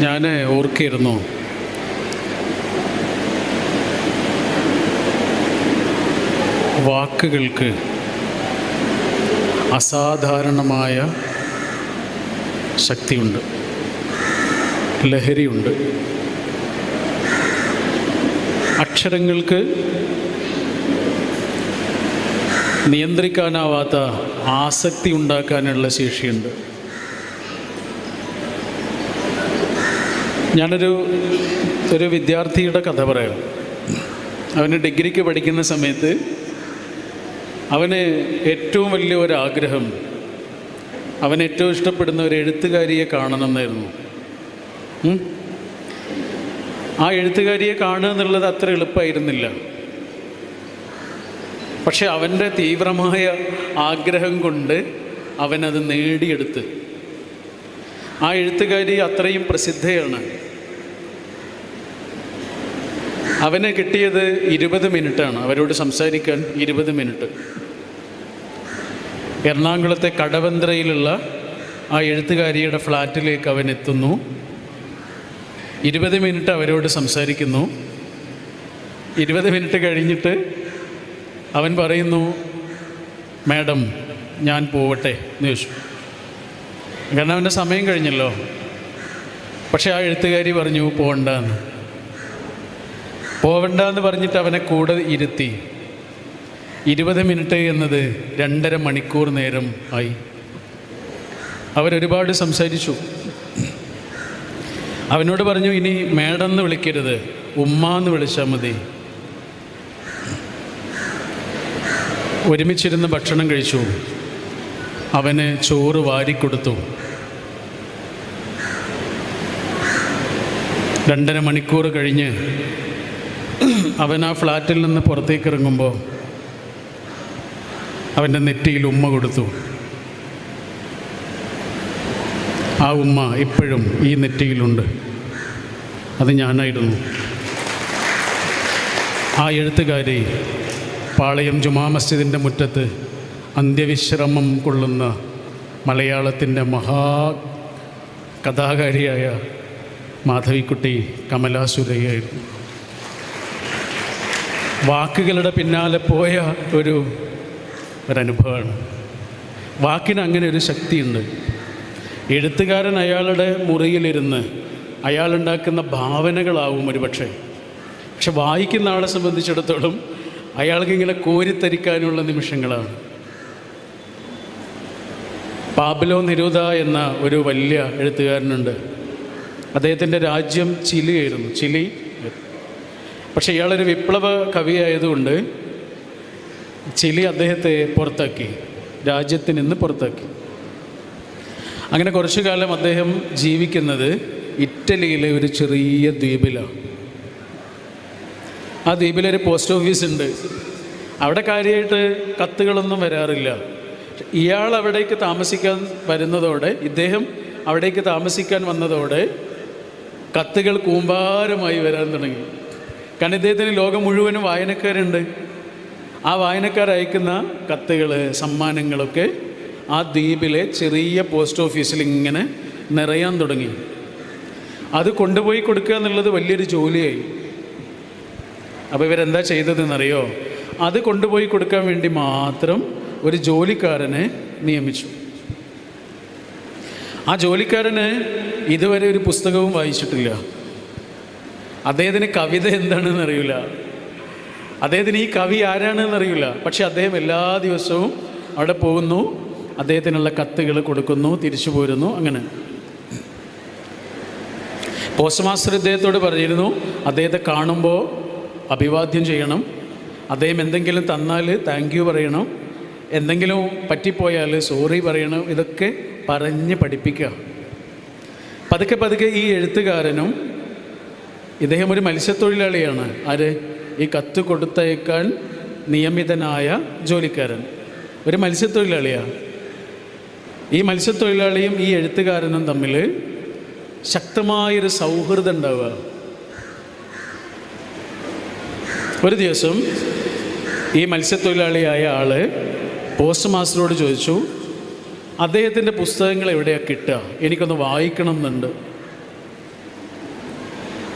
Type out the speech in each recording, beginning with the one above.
ഞാൻ ഓർക്കിയിരുന്നു, വാക്കുകൾക്ക് അസാധാരണമായ ശക്തിയുണ്ട്, ലഹരിയുണ്ട്. അക്ഷരങ്ങൾക്ക് നിയന്ത്രിക്കാനാവാത്ത ആസക്തി ഉണ്ടാക്കാനുള്ള ശേഷിയുണ്ട്. ഞാനൊരു വിദ്യാർത്ഥിയുടെ കഥ പറയാം. അവന് ഡിഗ്രിക്ക് പഠിക്കുന്ന സമയത്ത് അവന് ഏറ്റവും വലിയ ഒരാഗ്രഹം, അവൻ ഏറ്റവും ഇഷ്ടപ്പെടുന്ന ഒരു എഴുത്തുകാരിയെ കാണണം എന്നായിരുന്നു. ആ എഴുത്തുകാരിയെ കാണുക എന്നുള്ളത് അത്ര എളുപ്പമായിരുന്നില്ല. പക്ഷെ അവൻ്റെ തീവ്രമായ ആഗ്രഹം കൊണ്ട് അവനത് നേടിയെടുത്ത്. ആ എഴുത്തുകാരി അത്രയും പ്രസിദ്ധയാണ്. അവന് കിട്ടിയത് 20 മിനിറ്റാണ് അവരോട് സംസാരിക്കാൻ. 20 മിനിറ്റ്. എറണാകുളത്തെ കടവന്ത്രയിലുള്ള ആ എഴുത്തുകാരിയുടെ ഫ്ലാറ്റിലേക്ക് അവൻ എത്തുന്നു. 20 മിനിറ്റ് അവരോട് സംസാരിക്കുന്നു. 20 മിനിറ്റ് കഴിഞ്ഞിട്ട് അവൻ പറയുന്നു, മാഡം ഞാൻ പോവട്ടെ എന്ന് ചോദിച്ചു. കാരണം അവൻ്റെ സമയം കഴിഞ്ഞല്ലോ. പക്ഷെ ആ എഴുത്തുകാരി പറഞ്ഞു പോവണ്ടെന്ന് പറഞ്ഞിട്ട് അവനെ കൂടെ ഇരുത്തി. 20 മിനിറ്റ് എന്നത് 2.5 മണിക്കൂർ നേരം ആയി. അവരൊരുപാട് സംസാരിച്ചു. അവനോട് പറഞ്ഞു, ഇനി മേഡം എന്ന് വിളിക്കരുത്, ഉമ്മ എന്ന് വിളിച്ചാൽ മതി. ഒരുമിച്ചിരുന്ന് ഭക്ഷണം കഴിച്ചു. അവന് ചോറ് വാരിക്കൊടുത്തു. 2.5 മണിക്കൂർ കഴിഞ്ഞ് അവൻ ആ ഫ്ലാറ്റിൽ നിന്ന് പുറത്തേക്ക് ഇറങ്ങുമ്പോൾ അവൻ്റെ നെറ്റിയിൽ ഉമ്മ കൊടുത്തു. ആ ഉമ്മ ഇപ്പോഴും ഈ നെറ്റിയിലുണ്ട്. അത് ഞാനായിരുന്നു. ആ എഴുത്തുകാരി പാളയം ജുമാ മസ്ജിദിൻ്റെ മുറ്റത്ത് അന്ത്യവിശ്രമം കൊള്ളുന്ന മലയാളത്തിൻ്റെ കഥാകാരിയായ മാധവിക്കുട്ടി കമലാസുരയ്യായിരുന്നു. വാക്കുകളുടെ പിന്നാലെ പോയ ഒരനുഭവമാണ്. വാക്കിന് അങ്ങനെ ഒരു ശക്തിയുണ്ട്. എഴുത്തുകാരൻ അയാളുടെ മുറിയിലിരുന്ന് അയാളുണ്ടാക്കുന്ന ഭാവനകളാവും ഒരു പക്ഷേ വായിക്കുന്ന ആളെ സംബന്ധിച്ചിടത്തോളം അയാൾക്കിങ്ങനെ കോരിത്തരിക്കാനുള്ള നിമിഷങ്ങളാണ്. പാബ്ലോ നെരൂദ എന്ന ഒരു വലിയ എഴുത്തുകാരനുണ്ട്. അദ്ദേഹത്തിൻ്റെ രാജ്യം ചിലിയായിരുന്നു. ചിലി. പക്ഷേ ഇയാളൊരു വിപ്ലവ കവിയായതുകൊണ്ട് ചിലി അദ്ദേഹത്തെ പുറത്താക്കി, രാജ്യത്തിൽ നിന്ന് പുറത്താക്കി. അങ്ങനെ കുറച്ചു കാലം അദ്ദേഹം ജീവിക്കുന്നത് ഇറ്റലിയിലെ ഒരു ചെറിയ ദ്വീപിലാണ്. ആ ദ്വീപിലൊരു പോസ്റ്റ് ഓഫീസ് ഉണ്ട്. അവിടെ കാര്യമായിട്ട് കത്തുകളൊന്നും വരാറില്ല. ഇയാൾ അവിടേക്ക് താമസിക്കാൻ വരുന്നതോടെ, ഇദ്ദേഹം അവിടേക്ക് താമസിക്കാൻ വന്നതോടെ കത്തുകൾ കൂമ്പാരമായി വരാൻ തുടങ്ങി. കാരണം ഇദ്ദേഹത്തിന് ലോകം മുഴുവനും വായനക്കാരുണ്ട്. ആ വായനക്കാർ അയക്കുന്ന കത്തുകൾ, സമ്മാനങ്ങളൊക്കെ ആ ദ്വീപിലെ ചെറിയ പോസ്റ്റ് ഓഫീസിൽ ഇങ്ങനെ നിറയാൻ തുടങ്ങി. അത് കൊണ്ടുപോയി കൊടുക്കുക എന്നുള്ളത് വലിയൊരു ജോലിയായി. അപ്പോൾ ഇവരെന്താ ചെയ്തതെന്നറിയോ? അത് കൊണ്ടുപോയി കൊടുക്കാൻ വേണ്ടി മാത്രം ഒരു ജോലിക്കാരനെ നിയമിച്ചു. ആ ജോലിക്കാരന് ഇതുവരെ ഒരു പുസ്തകവും വായിച്ചിട്ടില്ല. അദ്ദേഹത്തിന് കവിത എന്താണെന്ന് അറിയില്ല. അദ്ദേഹത്തിന് ഈ കവി ആരാണെന്ന് അറിയില്ല. പക്ഷെ അദ്ദേഹം എല്ലാ ദിവസവും അവിടെ പോകുന്നു, അദ്ദേഹത്തിനുള്ള കത്തുകൾ കൊടുക്കുന്നു, തിരിച്ചു പോരുന്നു. അങ്ങനെ പോസ്റ്റ് മാസ്റ്റർ ഇദ്ദേഹത്തോട് പറഞ്ഞിരുന്നു, അദ്ദേഹത്തെ കാണുമ്പോൾ അഭിവാദ്യം ചെയ്യണം, അദ്ദേഹം എന്തെങ്കിലും തന്നാൽ താങ്ക് യു പറയണം, എന്തെങ്കിലും പറ്റിപ്പോയാൽ സോറി പറയണം. ഇതൊക്കെ പറഞ്ഞ് പഠിപ്പിക്കുക. പതുക്കെ പതുക്കെ ഈ എഴുത്തുകാരനും, ഇദ്ദേഹം ഒരു മത്സ്യത്തൊഴിലാളിയാണ്. ആര്? ഈ കത്ത് കൊടുത്തയക്കാൻ നിയമിതനായ ജോലിക്കാരൻ ഒരു മത്സ്യത്തൊഴിലാളിയാണ്. ഈ മത്സ്യത്തൊഴിലാളിയും ഈ എഴുത്തുകാരനും തമ്മിൽ ശക്തമായൊരു സൗഹൃദം ഉണ്ടാവുക. ഒരു ദിവസം ഈ മത്സ്യത്തൊഴിലാളിയായ ആൾ പോസ്റ്റ് മാസ്റ്ററോട് ചോദിച്ചു, അദ്ദേഹത്തിൻ്റെ പുസ്തകങ്ങൾ എവിടെയാണ് കിട്ടുക, എനിക്കൊന്ന് വായിക്കണം എന്നുണ്ട്.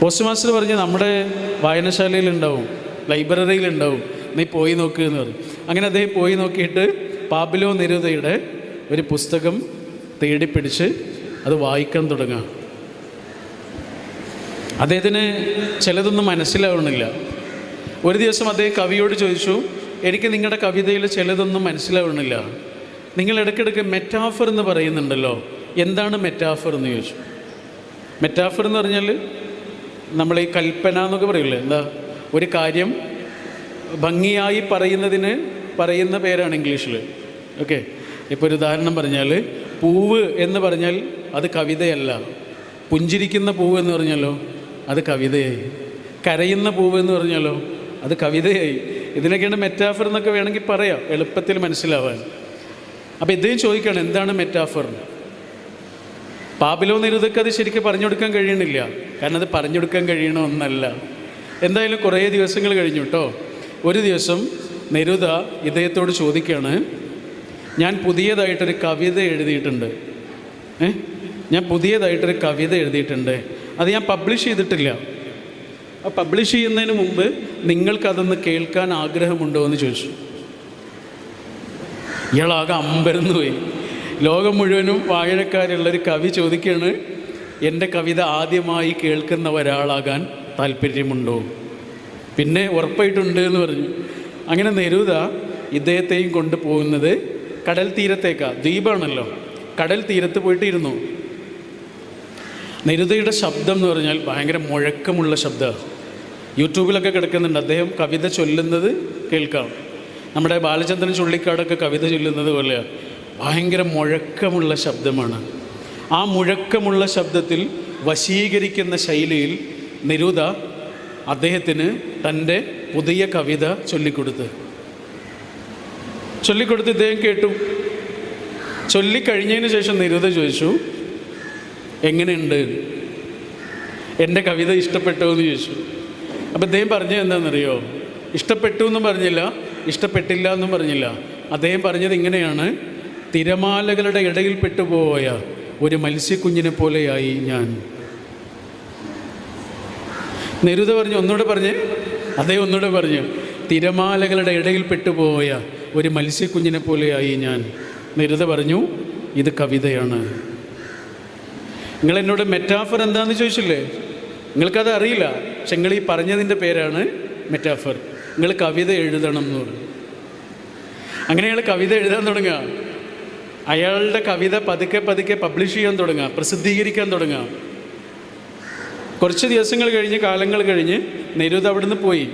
പോസ്റ്റ് മാസ്റ്റർ പറഞ്ഞ് നമ്മുടെ വായനശാലയിലുണ്ടാവും, ലൈബ്രറിയിലുണ്ടാവും, നീ പോയി നോക്കുക എന്ന് പറഞ്ഞു. അങ്ങനെ അദ്ദേഹം പോയി നോക്കിയിട്ട് പാബ്ലോ നെരൂദയുടെ ഒരു പുസ്തകം തേടിപ്പിടിച്ച് അത് വായിക്കാൻ തുടങ്ങുക. അദ്ദേഹത്തിന് ചിലതൊന്നും മനസ്സിലാവണില്ല. ഒരു ദിവസം അദ്ദേഹം കവിയോട് ചോദിച്ചു, എനിക്ക് നിങ്ങളുടെ കവിതയിൽ ചിലതൊന്നും മനസ്സിലാവണില്ല, നിങ്ങൾ ഇടയ്ക്കിടയ്ക്ക് മെറ്റാഫർ എന്ന് പറയുന്നുണ്ടല്ലോ, എന്താണ് മെറ്റാഫർ എന്ന് ചോദിച്ചു. മെറ്റാഫർ എന്ന് പറഞ്ഞാൽ നമ്മൾ ഈ കൽപ്പന എന്നൊക്കെ പറയില്ലേ, എന്താ ഒരു കാര്യം ഭംഗിയായി പറയുന്നതിന് പറയുന്ന പേരാണ് ഇംഗ്ലീഷിൽ. ഓക്കെ, ഇപ്പോൾ ഒരു ഉദാഹരണം പറഞ്ഞാൽ പൂവ് എന്ന് പറഞ്ഞാൽ അത് കവിതയല്ല, പുഞ്ചിരിക്കുന്ന പൂവ് എന്ന് പറഞ്ഞാലോ അത് കവിതയായി, കരയുന്ന പൂവ് എന്ന് പറഞ്ഞാലോ അത് കവിതയായി. ഇതിനൊക്കെയാണ് മെറ്റാഫർ എന്നൊക്കെ വേണമെങ്കിൽ പറയാം, എളുപ്പത്തിൽ മനസ്സിലാവാൻ. അപ്പോൾ ഇദ്ദേഹം ചോദിക്കുകയാണ് എന്താണ് മെറ്റാഫർ. പാബ്ലോ നെരൂദയ്ക്ക് അത് ശരിക്കും പറഞ്ഞു കൊടുക്കാൻ കഴിയണില്ല, കാരണം അത് പറഞ്ഞു കൊടുക്കാൻ കഴിയണ ഒന്നല്ല. എന്തായാലും കുറേ ദിവസങ്ങൾ കഴിഞ്ഞു കേട്ടോ. ഒരു ദിവസം നെരൂദ ഇദ്ദേഹത്തോട് ചോദിക്കുകയാണ്, ഞാൻ പുതിയതായിട്ടൊരു കവിത എഴുതിയിട്ടുണ്ട്, ഞാൻ പുതിയതായിട്ടൊരു കവിത എഴുതിയിട്ടുണ്ട്, അത് ഞാൻ പബ്ലിഷ് ചെയ്തിട്ടില്ല. ആ പബ്ലിഷ് ചെയ്യുന്നതിന് മുമ്പ് നിങ്ങൾക്കതൊന്ന് കേൾക്കാൻ ആഗ്രഹമുണ്ടോ എന്ന് ചോദിച്ചു. ഇയാളാകെ അമ്പരന്ന് പോയി. ലോകം മുഴുവനും വായനക്കാരുള്ളൊരു കവി ചോദിക്കുകയാണ്, എൻ്റെ കവിത ആദ്യമായി കേൾക്കുന്ന ഒരാളാകാൻ താല്പര്യമുണ്ടോ? പിന്നെ ഉറപ്പായിട്ടുണ്ട് എന്ന് പറഞ്ഞു. അങ്ങനെ നെരൂദ ഇദ്ദേഹത്തെയും കൊണ്ടുപോകുന്നത് കടൽ തീരത്തേക്കാണ്, ദ്വീപാണല്ലോ, കടൽ തീരത്ത് പോയിട്ട് ഇരുന്നു. നെരൂദയുടെ ശബ്ദം എന്ന് പറഞ്ഞാൽ ഭയങ്കര മുഴക്കമുള്ള ശബ്ദമാണ്. യൂട്യൂബിലൊക്കെ കിടക്കുന്നുണ്ട്, അദ്ദേഹം കവിത ചൊല്ലുന്നത് കേൾക്കാം. നമ്മുടെ ബാലചന്ദ്രൻ ചുള്ളിക്കാടൊക്കെ കവിത ചൊല്ലുന്നത് പോലെയാണ്, ഭയങ്കര മുഴക്കമുള്ള ശബ്ദമാണ്. ആ മുഴക്കമുള്ള ശബ്ദത്തിൽ വശീകരിക്കുന്ന ശൈലിയിൽ നെരൂദ അദ്ദേഹത്തിന് തൻ്റെ പുതിയ കവിത ചൊല്ലിക്കൊടുത്ത് ഇദ്ദേഹം കേട്ടു. ചൊല്ലിക്കഴിഞ്ഞതിന് ശേഷം നെരൂദ ചോദിച്ചു, എങ്ങനെയുണ്ട്, എൻ്റെ കവിത ഇഷ്ടപ്പെട്ടോ എന്ന് ചോദിച്ചു. അപ്പോൾ അദ്ദേഹം പറഞ്ഞത് എന്താണെന്നറിയോ, ഇഷ്ടപ്പെട്ടു എന്നും പറഞ്ഞില്ല, ഇഷ്ടപ്പെട്ടില്ല എന്നും പറഞ്ഞില്ല. അദ്ദേഹം പറഞ്ഞത് ഇങ്ങനെയാണ്, തിരമാലകളുടെ ഇടയിൽ പെട്ടുപോയ ഒരു മത്സ്യക്കുഞ്ഞിനെ പോലെയായി ഞാൻ. നെരൂദ പറഞ്ഞു, ഒന്നുകൂടെ പറഞ്ഞ്. അദ്ദേഹം ഒന്നുകൂടെ പറഞ്ഞു, തിരമാലകളുടെ ഇടയിൽ പെട്ടുപോയ ഒരു മത്സ്യക്കുഞ്ഞിനെ പോലെയായി ഞാൻ. നെരൂദ പറഞ്ഞു, ഇത് കവിതയാണ്. നിങ്ങളെന്നോട് മെറ്റാഫർ എന്താണെന്ന് ചോദിച്ചില്ലേ, നിങ്ങൾക്കത് അറിയില്ല, പക്ഷെ നിങ്ങൾ ഈ പറഞ്ഞതിൻ്റെ പേരാണ് മെറ്റാഫർ. നിങ്ങൾ കവിത എഴുതണം എന്ന് പറഞ്ഞു. അങ്ങനെ അയാൾ കവിത എഴുതാൻ തുടങ്ങുക. അയാളുടെ കവിത പതുക്കെ പതുക്കെ പബ്ലിഷ് ചെയ്യാൻ തുടങ്ങുക, പ്രസിദ്ധീകരിക്കാൻ തുടങ്ങുക. കുറച്ച് ദിവസങ്ങൾ കഴിഞ്ഞ്, കാലങ്ങൾ കഴിഞ്ഞ് നെരൂദ അവിടുന്ന് പോയി.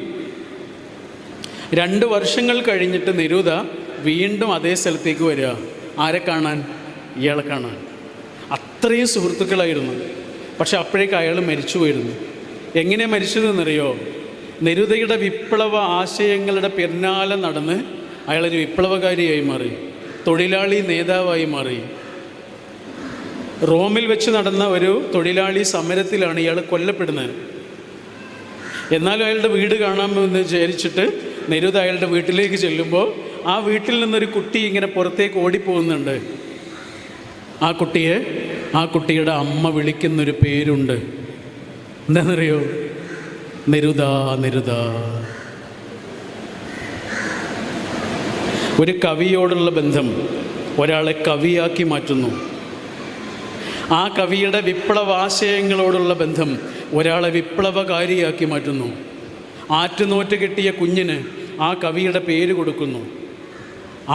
2 വർഷങ്ങൾ കഴിഞ്ഞിട്ട് നെരൂദ വീണ്ടും അതേ സ്ഥലത്തേക്ക് വരിക. ആരെ കാണാൻ? ഇയാളെ കാണാൻ. അത്രയും സുഹൃത്തുക്കളായിരുന്നു. പക്ഷെ അപ്പോഴേക്ക് അയാൾ മരിച്ചു പോയിരുന്നു. എങ്ങനെ മരിച്ചതെന്നറിയോ? നെരൂദയുടെ വിപ്ലവ ആശയങ്ങളുടെ പിന്നാലെ നടന്ന് അയാളൊരു വിപ്ലവകാരിയായി മാറി, തൊഴിലാളി നേതാവായി മാറി. റോമിൽ വെച്ച് നടന്ന ഒരു തൊഴിലാളി സമരത്തിലാണ് ഇയാൾ കൊല്ലപ്പെടുന്നത്. എന്നാലും അയാളുടെ വീട് കാണാമെന്ന് വിചാരിച്ചിട്ട് നെരൂദ അയാളുടെ വീട്ടിലേക്ക് ചെല്ലുമ്പോൾ ആ വീട്ടിൽ നിന്നൊരു കുട്ടി ഇങ്ങനെ പുറത്തേക്ക് ഓടിപ്പോകുന്നുണ്ട്. ആ കുട്ടിയുടെ അമ്മ വിളിക്കുന്നൊരു പേരുണ്ട്. എന്താണെന്നറിയോ? Neruda, Neruda. ഒരു കവിയോടുള്ള ബന്ധം ഒരാളെ കവിയാക്കി മാറ്റുന്നു. ആ കവിയുടെ വിപ്ലവാശയങ്ങളോടുള്ള ബന്ധം ഒരാളെ വിപ്ലവകാരിയാക്കി മാറ്റുന്നു. ആറ്റുനോറ്റ് കിട്ടിയ കുഞ്ഞിന് ആ കവിയുടെ പേര് കൊടുക്കുന്നു.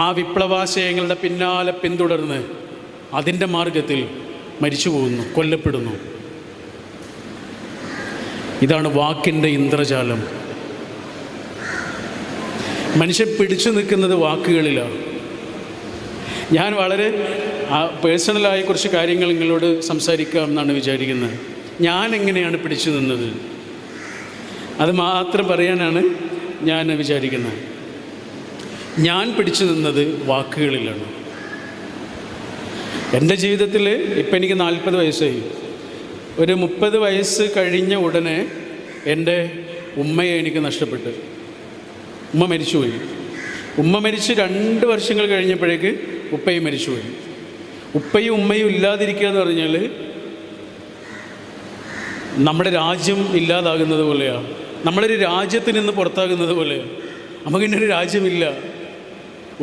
ആ വിപ്ലവാശയങ്ങളുടെ പിന്നാലെ പിന്തുടർന്ന് അതിൻ്റെ മാർഗത്തിൽ മരിച്ചു പോകുന്നു, കൊല്ലപ്പെടുന്നു. ഇതാണ് വാക്കിൻ്റെ ഇന്ദ്രജാലം. മനുഷ്യൻ പിടിച്ചു നിൽക്കുന്നത് വാക്കുകളിലാണ്. ഞാൻ വളരെ പേഴ്സണലായ കുറച്ച് കാര്യങ്ങൾ നിങ്ങളോട് സംസാരിക്കാം എന്നാണ് വിചാരിക്കുന്നത്. ഞാൻ എങ്ങനെയാണ് പിടിച്ചു നിന്നത്, അത് മാത്രം പറയാനാണ് ഞാൻ വിചാരിക്കുന്നത്. ഞാൻ പിടിച്ചു നിന്നത് വാക്കുകളിലാണ്. എൻ്റെ ജീവിതത്തിൽ ഇപ്പം എനിക്ക് 40 വയസ്സായി. ഒരു 30 വയസ്സ് കഴിഞ്ഞ ഉടനെ എൻ്റെ ഉമ്മയെ എനിക്ക് നഷ്ടപ്പെട്ടു. ഉമ്മ മരിച്ചുപോയി. ഉമ്മ മരിച്ച് 2 വർഷങ്ങൾ കഴിഞ്ഞപ്പോഴേക്ക് ഉപ്പയും മരിച്ചുപോയി. ഉപ്പയും ഉമ്മയും ഇല്ലാതിരിക്കുക എന്ന് പറഞ്ഞാൽ നമ്മുടെ രാജ്യം ഇല്ലാതാകുന്നത് പോലെയാണ്. നമ്മളൊരു രാജ്യത്തിൽ നിന്ന് പുറത്താകുന്നത് പോലെയാണ്. നമുക്കിന്നൊരു രാജ്യമില്ല.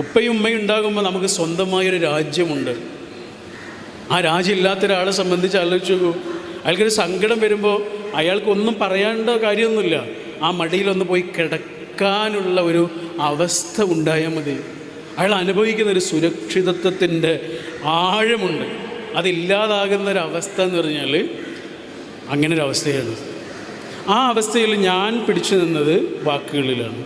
ഉപ്പയും ഉമ്മയും ഉണ്ടാകുമ്പോൾ നമുക്ക് സ്വന്തമായൊരു രാജ്യമുണ്ട്. ആ രാജ്യം ഇല്ലാത്ത ഒരാളെ സംബന്ധിച്ച് ആലോചിച്ച് നോക്കൂ. അയാൾക്കൊരു സങ്കടം വരുമ്പോൾ അയാൾക്കൊന്നും പറയേണ്ട കാര്യമൊന്നുമില്ല. ആ മടിയിലൊന്ന് പോയി കിടക്കാനുള്ള ഒരു അവസ്ഥ ഉണ്ടായാൽ മതി. അയാൾ അനുഭവിക്കുന്ന ഒരു സുരക്ഷിതത്വത്തിൻ്റെ ആഴമുണ്ട്. അതില്ലാതാകുന്നൊരവസ്ഥ എന്ന് പറഞ്ഞാൽ അങ്ങനെ ഒരു അവസ്ഥയാണ്. ആ അവസ്ഥയിൽ ഞാൻ പിടിച്ചു നിന്നത് വാക്കുകളിലാണ്.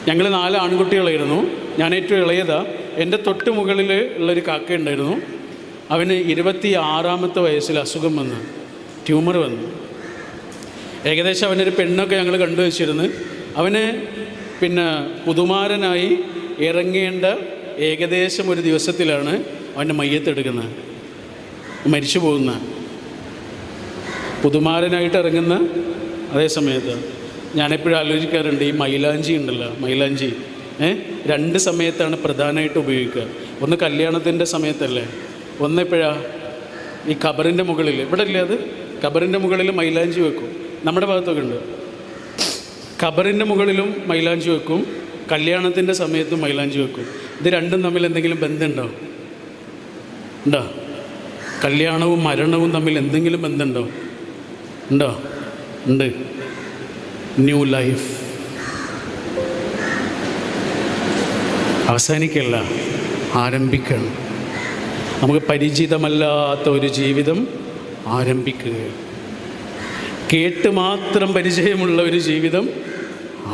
ഞങ്ങൾ 4 ആൺകുട്ടികളായിരുന്നു. ഞാൻ ഏറ്റവും ഇളയതാ. എൻ്റെ തൊട്ട് മുകളിൽ ഉള്ളൊരു കാക്ക ഉണ്ടായിരുന്നു. അവന് 26-ാമത്തെ വയസ്സിൽ അസുഖം വന്ന്, ട്യൂമർ വന്നു. ഏകദേശം അവനൊരു പെണ്ണൊക്കെ ഞങ്ങൾ കണ്ടുവച്ചിരുന്നു. അവന് പിന്നെ പുതുമാരനായി ഇറങ്ങേണ്ട ഏകദേശം ഒരു ദിവസത്തിലാണ് അവൻ്റെ മയ്യത്തെടുക്കുന്നത്, മരിച്ചു പോകുന്ന. പുതുമാരനായിട്ട് ഇറങ്ങുന്ന അതേ സമയത്ത് ഞാനെപ്പോഴും ആലോചിക്കാറുണ്ട്, ഈ മൈലാഞ്ചി ഉണ്ടല്ലോ, മൈലാഞ്ചി 2 സമയത്താണ് പ്രധാനമായിട്ട് ഉപയോഗിക്കുക. ഒന്ന് കല്യാണത്തിൻ്റെ സമയത്തല്ലേ, ഒന്നെപ്പോഴാണ് ഈ ഖബറിൻ്റെ മുകളിൽ, ഇവിടെ ഇല്ലേ അത്, ഖബറിൻ്റെ മുകളിൽ മൈലാഞ്ചി വെക്കും. നമ്മുടെ ഭാഗത്തൊക്കെ ഉണ്ട്. ഖബറിൻ്റെ മുകളിലും മൈലാഞ്ചി വെക്കും, കല്യാണത്തിൻ്റെ സമയത്തും മൈലാഞ്ചി വെക്കും. ഇത് രണ്ടും തമ്മിൽ എന്തെങ്കിലും ബന്ധമുണ്ടോ? ഉണ്ടോ? കല്യാണവും മരണവും തമ്മിൽ എന്തെങ്കിലും ബന്ധമുണ്ടോ? ഉണ്ടോ? ഉണ്ട്. ന്യൂ ലൈഫ് അവസാനിക്കല്ല, ആരംഭിക്കണം. നമുക്ക് പരിചിതമല്ലാത്ത ഒരു ജീവിതം ആരംഭിക്കുകയാണ്. കേട്ട് മാത്രം പരിചയമുള്ള ഒരു ജീവിതം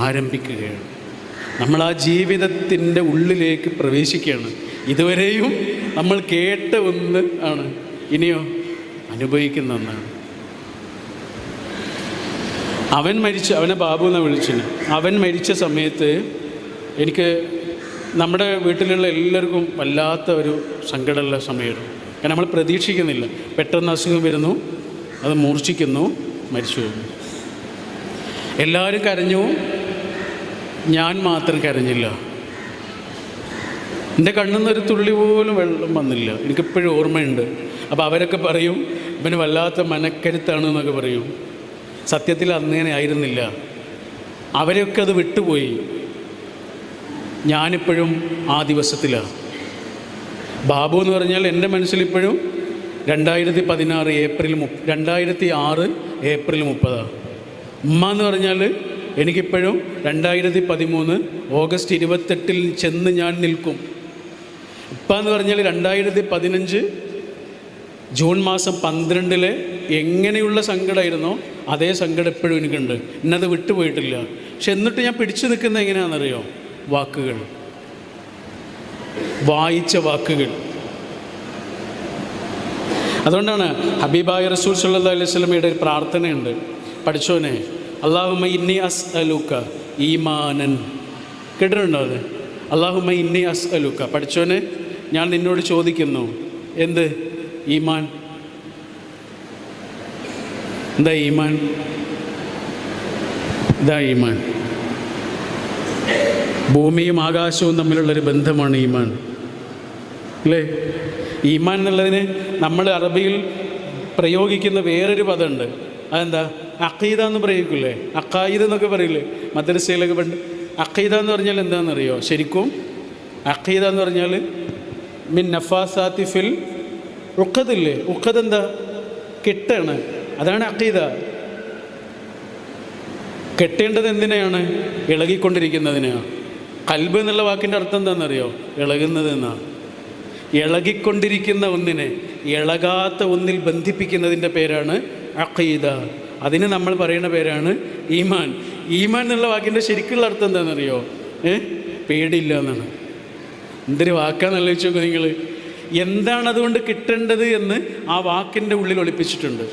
ആരംഭിക്കുകയാണ്. നമ്മൾ ആ ജീവിതത്തിൻ്റെ ഉള്ളിലേക്ക് പ്രവേശിക്കുകയാണ്. ഇതുവരെയും നമ്മൾ കേട്ട ഒന്ന് ആണ്, ഇനിയോ അനുഭവിക്കുന്ന ഒന്നാണ്. അവനെ ബാബു എന്നാണ് വിളിച്ചത്. അവൻ മരിച്ച സമയത്ത് എനിക്ക് നമ്മുടെ വീട്ടിലുള്ള എല്ലാവർക്കും വല്ലാത്ത ഒരു സങ്കടമുള്ള സമയമാണ്. കാരണം നമ്മൾ പ്രതീക്ഷിക്കുന്നില്ല. പെട്ടെന്ന് അസുഖം വരുന്നു, അത് മൂർച്ഛിക്കുന്നു, മരിച്ചു പോകുന്നു. എല്ലാവരും കരഞ്ഞു, ഞാൻ മാത്രം കരഞ്ഞില്ല. എൻ്റെ കണ്ണിൽ നിന്നൊരു തുള്ളി പോലും വെള്ളം വന്നില്ല. എനിക്കിപ്പോഴും ഓർമ്മയുണ്ട്. അപ്പോൾ അവരൊക്കെ പറയും ഇവന് വല്ലാത്ത മനക്കരുത്താണെന്നൊക്കെ പറയും. സത്യത്തിൽ അങ്ങനെ ആയിരുന്നില്ല. അവരെയൊക്കെ അത് വിട്ടുപോയി. ഞാനിപ്പോഴും ആ ദിവസത്തിലാണ്. ബാബു എന്ന് പറഞ്ഞാൽ എൻ്റെ മനസ്സിലിപ്പോഴും 2016 ഏപ്രിൽ 30. ഉമ്മ എന്ന് പറഞ്ഞാൽ എനിക്കിപ്പോഴും 2013 ഓഗസ്റ്റ് 28 ചെന്ന് ഞാൻ നിൽക്കും. ഉപ്പ എന്ന് പറഞ്ഞാൽ 2015 ജൂൺ മാസം 12 എങ്ങനെയുള്ള സങ്കടമായിരുന്നോ അതേ സങ്കടം എപ്പോഴും എനിക്കുണ്ട്. എന്നത് വിട്ടുപോയിട്ടില്ല. പക്ഷെ എന്നിട്ട് ഞാൻ പിടിച്ചു നിൽക്കുന്നത് എങ്ങനെയാണെന്നറിയോ? വാക്കുകൾ, വായിച്ച വാക്കുകൾ. അതുകൊണ്ടാണ് ഹബീബായ റസൂൽ സല്ലല്ലാഹു അലൈഹി വസല്ലമയുടെ ഒരു പ്രാർത്ഥനയുണ്ട്. പഠിച്ചോനെ, അല്ലാഹുമ്മ ഇന്നി അസ്അലുക ഈമാനൻ. കേട്ടിട്ടുണ്ടോ അത്? അല്ലാഹുമ്മ ഇന്നി അസ്അലുക, പഠിച്ചോനെ ഞാൻ നിന്നോട് ചോദിക്കുന്നു. എന്ത്? ഈമാൻ. എന്താ ഈമാൻ? ഇതാ ഈമാൻ. ഭൂമിയും ആകാശവും തമ്മിലുള്ളൊരു ബന്ധമാണ് ഈമാൻ, അല്ലേ? ഈമാൻ എന്നുള്ളതിന് നമ്മൾ അറബിയിൽ പ്രയോഗിക്കുന്ന വേറൊരു പദമുണ്ട്. അതെന്താ? അഖീദ എന്ന് പ്രയോഗിക്കില്ലേ? അഖായിദ് എന്നൊക്കെ പറയില്ലേ മദ്രസയിലൊക്കെ പണ്ട്? അഖീദ എന്ന് പറഞ്ഞാൽ എന്താണെന്നറിയോ? ശരിക്കും അഖീദ എന്ന് പറഞ്ഞാൽ മിൻ നഫാസാത്തി ഫിൽ ഉഖദില്ലേ? ഉഖദ് എന്താ? കെട്ടാണ്. അതാണ് അഖീദ. കെട്ടേണ്ടത് എന്തിനെയാണ്? ഇളകിക്കൊണ്ടിരിക്കുന്നതിനെയാണ്. ഖൽബ് എന്നുള്ള വാക്കിൻ്റെ അർത്ഥം എന്താണെന്നറിയോ? ഇളകുന്നത് എന്നാണ്. ഇളകിക്കൊണ്ടിരിക്കുന്ന ഒന്നിനെ ഇളകാത്ത ഒന്നിൽ ബന്ധിപ്പിക്കുന്നതിൻ്റെ പേരാണ് അഖീദ. അതിന് നമ്മൾ പറയുന്ന പേരാണ് ഈമാൻ. ഈമാൻ എന്നുള്ള വാക്കിൻ്റെ ശരിക്കുള്ള അർത്ഥം എന്താണെന്നറിയോ? പേടിയില്ല എന്നാണ്. എന്തൊരു വാക്കാണെന്ന് ആലോചിച്ച് നോക്കുക നിങ്ങൾ. എന്താണ് അതുകൊണ്ട് കിട്ടേണ്ടത് എന്ന് ആ വാക്കിൻ്റെ ഉള്ളിൽ ഒളിപ്പിച്ചിട്ടുണ്ട്.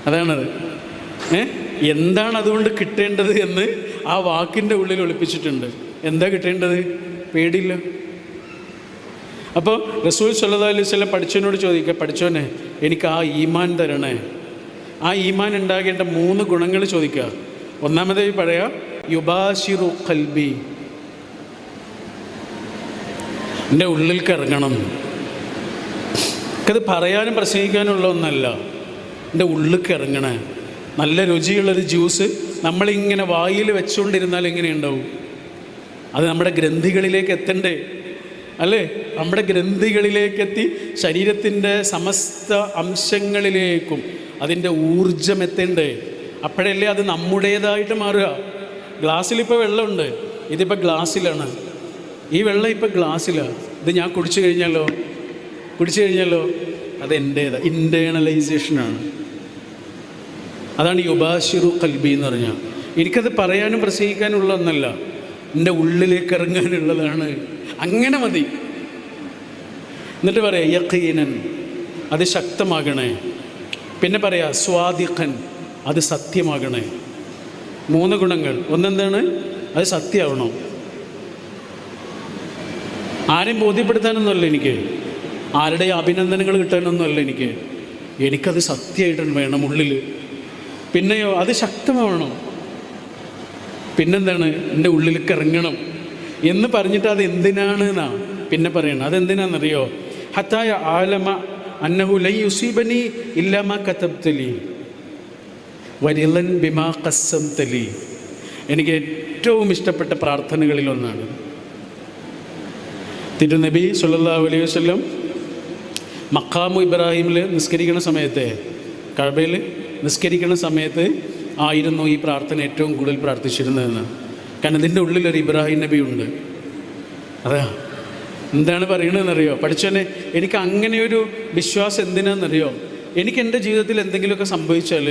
അതാണത്. എന്താണ് അതുകൊണ്ട് കിട്ടേണ്ടത് എന്ന് ആ വാക്കിൻ്റെ ഉള്ളിൽ ഒളിപ്പിച്ചിട്ടുണ്ട്. എന്താ കിട്ടേണ്ടത്? പേടിയില്ല. അപ്പോൾ റസൂൽ സല്ലല്ലാഹു അലൈഹി വസല്ലം പഠിച്ചവനോട് ചോദിക്കുക, പഠിച്ചവനെ എനിക്ക് ആ ഈമാൻ തരണേ. ആ ഈമാൻ ഉണ്ടാകേണ്ട 3 ഗുണങ്ങൾ ചോദിക്കുക. ഒന്നാമതായി പറയാം, യുബാശിറു ഖൽബി, എൻ്റെ ഉള്ളിലേക്ക് ഇറങ്ങണം. അത് പറയാനും പ്രസംഗിക്കാനുള്ള ഒന്നല്ല, എൻ്റെ ഉള്ളിലേക്ക് ഇറങ്ങണേ. നല്ല രുചിയുള്ളൊരു ജ്യൂസ് നമ്മളിങ്ങനെ വായിൽ വെച്ചുകൊണ്ടിരുന്നാൽ എങ്ങനെയുണ്ടാവും? അത് നമ്മുടെ ഗ്രന്ഥികളിലേക്ക് എത്തണ്ടേ, അല്ലേ? നമ്മുടെ ഗ്രന്ഥികളിലേക്കെത്തി ശരീരത്തിൻ്റെ സമസ്ത അംശങ്ങളിലേക്കും അതിൻ്റെ ഊർജം എത്തണ്ടേ? അപ്പോഴല്ലേ അത് നമ്മുടേതായിട്ട് മാറുക. ഗ്ലാസ്സിലിപ്പോൾ വെള്ളമുണ്ട്, ഇതിപ്പോൾ ഗ്ലാസ്സിലാണ്. ഈ വെള്ളം ഇപ്പോൾ ഗ്ലാസ്സിലാണ്. ഇത് ഞാൻ കുടിച്ചു കഴിഞ്ഞാലോ അത് എൻ്റേതാണ്. ഇൻറ്റേണലൈസേഷനാണ്. അതാണ് യുബാശിറു ഖൽബി എന്ന് പറഞ്ഞാൽ. എനിക്കത് പറയാനും പ്രസംഗിക്കാനുള്ള ഒന്നല്ല, എൻ്റെ ഉള്ളിലേക്ക് ഇറങ്ങാനുള്ളതാണ്. അങ്ങനെ മതി. എന്നിട്ട് പറയാം യഖീനൻ, അത് ശക്തമാകണേ. പിന്നെ പറയാം സ്വാദിഖൻ, അത് സത്യമാകണേ. 3 ഗുണങ്ങൾ. ഒന്നെന്താണ്? അത് സത്യമാവണം. ആരെയും ബോധ്യപ്പെടുത്താനൊന്നുമല്ല എനിക്ക്, ആരുടെയും അഭിനന്ദനങ്ങൾ കിട്ടാനൊന്നുമല്ല എനിക്കത് സത്യമായിട്ട് വേണം ഉള്ളിൽ. പിന്നെയോ അത് ശക്തമാവണം. പിന്നെന്താണ്? എൻ്റെ ഉള്ളിലേക്ക് ഇറങ്ങണം എന്ന് പറഞ്ഞിട്ട് അത് എന്തിനാണ് എന്നാ പിന്നെ പറയണം. അതെന്തിനാണെന്നറിയോ? ഹത്തായ ആലമ അന്നഹു ലൻ യുസീബനി ഇല്ലാ മാ കതബ്തലി വരിളൻ ബിമാ ഖസ്സംതലി. എനിക്ക് ഏറ്റവും ഇഷ്ടപ്പെട്ട പ്രാർത്ഥനകളിലൊന്നാണ്. തിരുനബി സല്ലല്ലാഹു അലൈഹി വസല്ലം മഖാമു ഇബ്രാഹിമിൽ നിസ്കരിക്കുന്ന സമയത്ത്, കഅബയിൽ നിസ്കരിക്കുന്ന സമയത്ത് ആയിരുന്നു ഈ പ്രാർത്ഥന ഏറ്റവും കൂടുതൽ പ്രാർത്ഥിച്ചിരുന്നതെന്ന്. കാരണം ഇതിൻ്റെ ഉള്ളിലൊരു ഇബ്രാഹിം നബി ഉണ്ട്. അതാ എന്താണ് പറയണതെന്നറിയോ? പഠിച്ചോനെ, എനിക്ക് അങ്ങനെയൊരു വിശ്വാസം എന്തിനാണെന്നറിയോ? എനിക്ക് എൻ്റെ ജീവിതത്തിൽ എന്തെങ്കിലുമൊക്കെ സംഭവിച്ചാൽ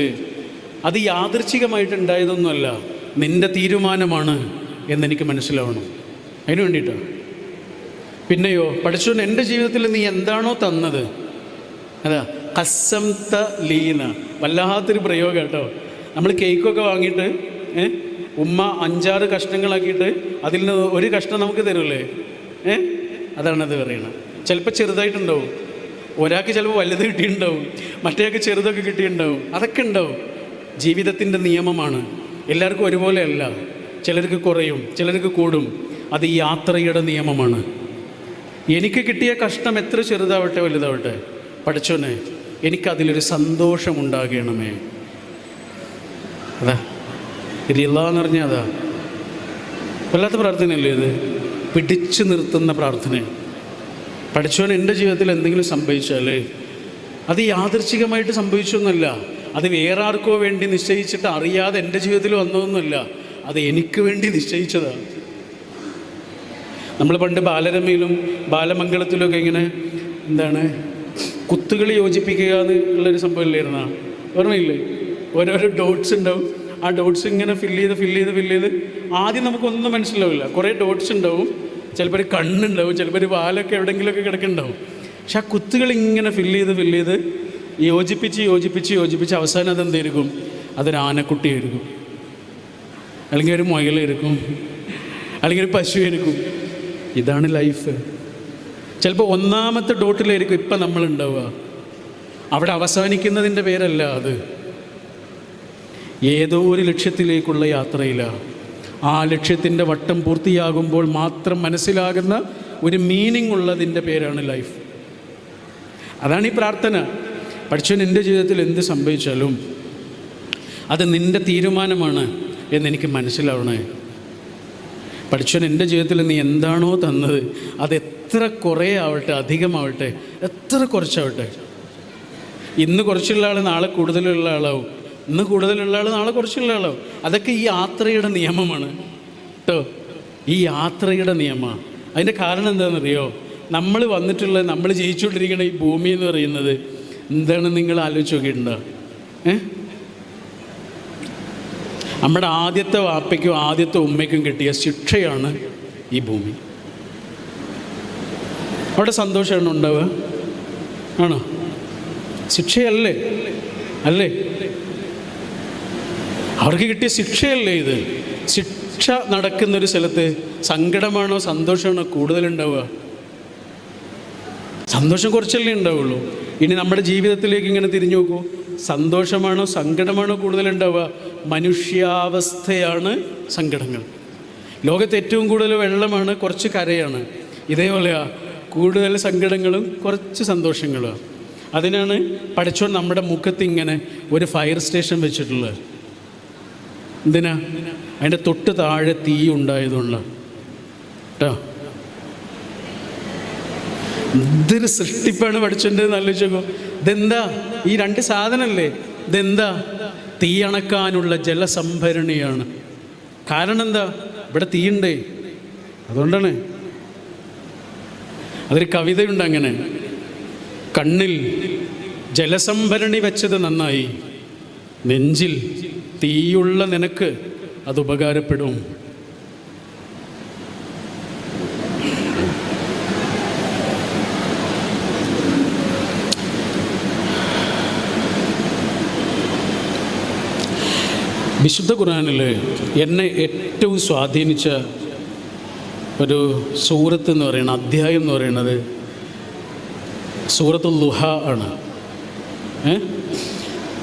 അത് യാദൃച്ഛികമായിട്ടുണ്ടായതൊന്നുമല്ല, നിൻ്റെ തീരുമാനമാണ് എന്നെനിക്ക് മനസ്സിലാവണം. അതിനു വേണ്ടിയിട്ടാണ്. പിന്നെയോ പഠിച്ചോൻ, എൻ്റെ ജീവിതത്തിൽ നീ എന്താണോ തന്നത്, അതാ ഖസ്സംത ലീന. വല്ലാത്തൊരു പ്രയോഗം കേട്ടോ. നമ്മൾ കേക്കൊക്കെ വാങ്ങിയിട്ട് ഉമ്മ 5-6 കഷ്ണങ്ങളാക്കിയിട്ട് അതിൽ നിന്ന് ഒരു കഷ്ണം നമുക്ക് തരുമല്ലേ? അതാണത് പറയണത്. ചിലപ്പോൾ ചെറുതായിട്ടുണ്ടാവും, ഒരാൾക്ക് ചിലപ്പോൾ വലുത് കിട്ടിയിട്ടുണ്ടാവും, മറ്റേയാൾക്ക് ചെറുതൊക്കെ കിട്ടിയിട്ടുണ്ടാവും. അതൊക്കെ ഉണ്ടാവും. ജീവിതത്തിൻ്റെ നിയമമാണ്. എല്ലാവർക്കും ഒരുപോലെയല്ല. ചിലർക്ക് കുറയും, ചിലർക്ക് കൂടും. അത് ഈ യാത്രയുടെ നിയമമാണ്. എനിക്ക് കിട്ടിയ കഷ്ടം എത്ര ചെറുതാവട്ടെ വലുതാവട്ടെ, പഠിച്ചോനെ എനിക്കതിലൊരു സന്തോഷമുണ്ടാകണമേ. അതാ റിള എന്ന് പറഞ്ഞാൽ അതാ. വല്ലാത്ത പ്രാർത്ഥനയല്ലേ ഇത്? പിടിച്ചു നിർത്തുന്ന പ്രാർത്ഥന. പഠിച്ചോൻ എൻ്റെ ജീവിതത്തിൽ എന്തെങ്കിലും സംഭവിച്ചാൽ അത് യാദൃച്ഛികമായിട്ട് സംഭവിച്ചൊന്നുമല്ല, അത് വേറെ ആർക്കോ വേണ്ടി നിശ്ചയിച്ചിട്ട് അറിയാതെ എൻ്റെ ജീവിതത്തിൽ വന്നതൊന്നുമല്ല, അത് എനിക്ക് വേണ്ടി നിശ്ചയിച്ചതാണ്. നമ്മൾ പണ്ട് ബാലരമയിലും ബാലമംഗളത്തിലുമൊക്കെ ഇങ്ങനെ എന്താണ് കുത്തുകൾ യോജിപ്പിക്കുക എന്നുള്ളൊരു സംഭവമില്ലായിരുന്ന? ഓർമ്മയില്ലേ? ഓരോരോ ഡോട്ട്സ് ഉണ്ടാവും. ആ ഡോട്ട്സ് ഇങ്ങനെ ഫില്ല് ചെയ്ത് ആദ്യം നമുക്കൊന്നും മനസ്സിലാവില്ല. കുറേ ഡോട്ട്സ് ഉണ്ടാവും, ചിലപ്പോൾ ഒരു കണ്ണുണ്ടാവും, ചിലപ്പോൾ ഒരു വാലൊക്കെ എവിടെയെങ്കിലുമൊക്കെ കിടക്കുന്നുണ്ടാവും. പക്ഷെ ആ കുത്തുകൾ ഇങ്ങനെ ഫില്ല് ചെയ്ത് യോജിപ്പിച്ച് അവസാനം അതെന്തായിരിക്കും? അതൊരു ആനക്കുട്ടിയായിരിക്കും, അല്ലെങ്കിൽ ഒരു മുയലായിരിക്കും, അല്ലെങ്കിൽ ഒരു പശുവായിരിക്കും. ഇതാണ് ലൈഫ്. ചിലപ്പോൾ 1ാമത്തെ ഡോട്ടിലായിരിക്കും ഇപ്പം നമ്മളുണ്ടാവുക. അവിടെ അവസാനിക്കുന്നതിൻ്റെ പേരല്ല അത്. ഏതോ ഒരു ലക്ഷ്യത്തിലേക്കുള്ള യാത്രയിലാണ്. ആ ലക്ഷ്യത്തിൻ്റെ വട്ടം പൂർത്തിയാകുമ്പോൾ മാത്രം മനസ്സിലാകുന്ന ഒരു മീനിങ് ഉള്ളതിൻ്റെ പേരാണ് ലൈഫ്. അതാണ് ഈ പ്രാർത്ഥന. പഠിച്ചവൻ എൻ്റെ ജീവിതത്തിൽ എന്ത് സംഭവിച്ചാലും അത് നിൻ്റെ തീരുമാനമാണ് എന്നെനിക്ക് മനസ്സിലാവണേ. പഠിച്ചവൻ എൻ്റെ ജീവിതത്തിൽ നീ എന്താണോ തന്നത് അത് എത്ര കുറേ ആവട്ടെ, അധികമാവട്ടെ, എത്ര കുറച്ചാവട്ടെ. ഇന്ന് കുറച്ചുള്ള ആൾ നാളെ കൂടുതലുള്ള ആളാവും, ഇന്ന് കൂടുതലുള്ള ആൾ നാളെ കുറച്ചുള്ള ആളാവും. അതൊക്കെ ഈ യാത്രയുടെ നിയമമാണ് കേട്ടോ. ഈ യാത്രയുടെ നിയമമാണ്. അതിൻ്റെ കാരണം എന്താണെന്നറിയോ? നമ്മൾ വന്നിട്ടുള്ളത്, നമ്മൾ ജയിച്ചുകൊണ്ടിരിക്കുന്ന ഈ ഭൂമി എന്ന് പറയുന്നത് എന്താണ് നിങ്ങൾ ആലോചിച്ച് നോക്കിയിട്ടുണ്ടോ? നമ്മുടെ ആദ്യത്തെ വാപ്പയ്ക്കും ആദ്യത്തെ ഉമ്മയ്ക്കും കിട്ടിയ ശിക്ഷയാണ് ഈ ഭൂമി. അവിടെ സന്തോഷമാണ് ഉണ്ടാവുക? ആണോ? ശിക്ഷയല്ലേ? അല്ലേ? അവർക്ക് കിട്ടിയ ശിക്ഷയല്ലേ ഇത്? ശിക്ഷ നടക്കുന്നൊരു സ്ഥലത്ത് സങ്കടമാണോ സന്തോഷമാണോ കൂടുതലുണ്ടാവുക? സന്തോഷം കുറച്ചല്ലേ ഉണ്ടാവുള്ളൂ. ഇനി നമ്മുടെ ജീവിതത്തിലേക്ക് ഇങ്ങനെ തിരിഞ്ഞു നോക്കൂ. സന്തോഷമാണോ സങ്കടമാണോ കൂടുതലുണ്ടാവുക? മനുഷ്യാവസ്ഥയാണ് സങ്കടങ്ങൾ. ലോകത്ത് ഏറ്റവും കൂടുതൽ വെള്ളമാണ്, കുറച്ച് കരയാണ്. ഇതേപോലെയാണ് കൂടുതൽ സങ്കടങ്ങളും കുറച്ച് സന്തോഷങ്ങളും. അതിനാണ് പഠിച്ചോൻ നമ്മുടെ മുഖത്ത് ഇങ്ങനെ ഒരു ഫയർ സ്റ്റേഷൻ വെച്ചിട്ടുള്ളത്. എന്തിനാ? അതിൻ്റെ തൊട്ട് താഴെ തീ ഉണ്ടായതുകൊണ്ട് കേട്ടോ. എന്തൊരു സൃഷ്ടിപ്പാണ് പഠിച്ചോണ്ടെന്ന് ആലോചിച്ചോ. ഇതെന്താ? ഈ രണ്ട് സാധനമല്ലേ? ഇതെന്താ? തീ അണക്കാനുള്ള ജലസംഭരണിയാണ്. കാരണം എന്താ? ഇവിടെ തീയുണ്ടേ, അതുകൊണ്ടാണ്. അതൊരു കവിതയുണ്ട് അങ്ങനെ: കണ്ണിൽ ജലസംഭരണി വെച്ചത് നന്നായി, നെഞ്ചിൽ തീയുള്ള നിനക്ക് അത് ഉപകാരപ്പെടും. വിശുദ്ധ ഖുർആനിൽ എന്നെ ഏറ്റവും സ്വാധീനിച്ച ഒരു സൂറത്ത് എന്ന് പറയുന്നത്, അധ്യായം എന്ന് പറയുന്നത് സൂറത്തുൽ ദുഹ ആണ്.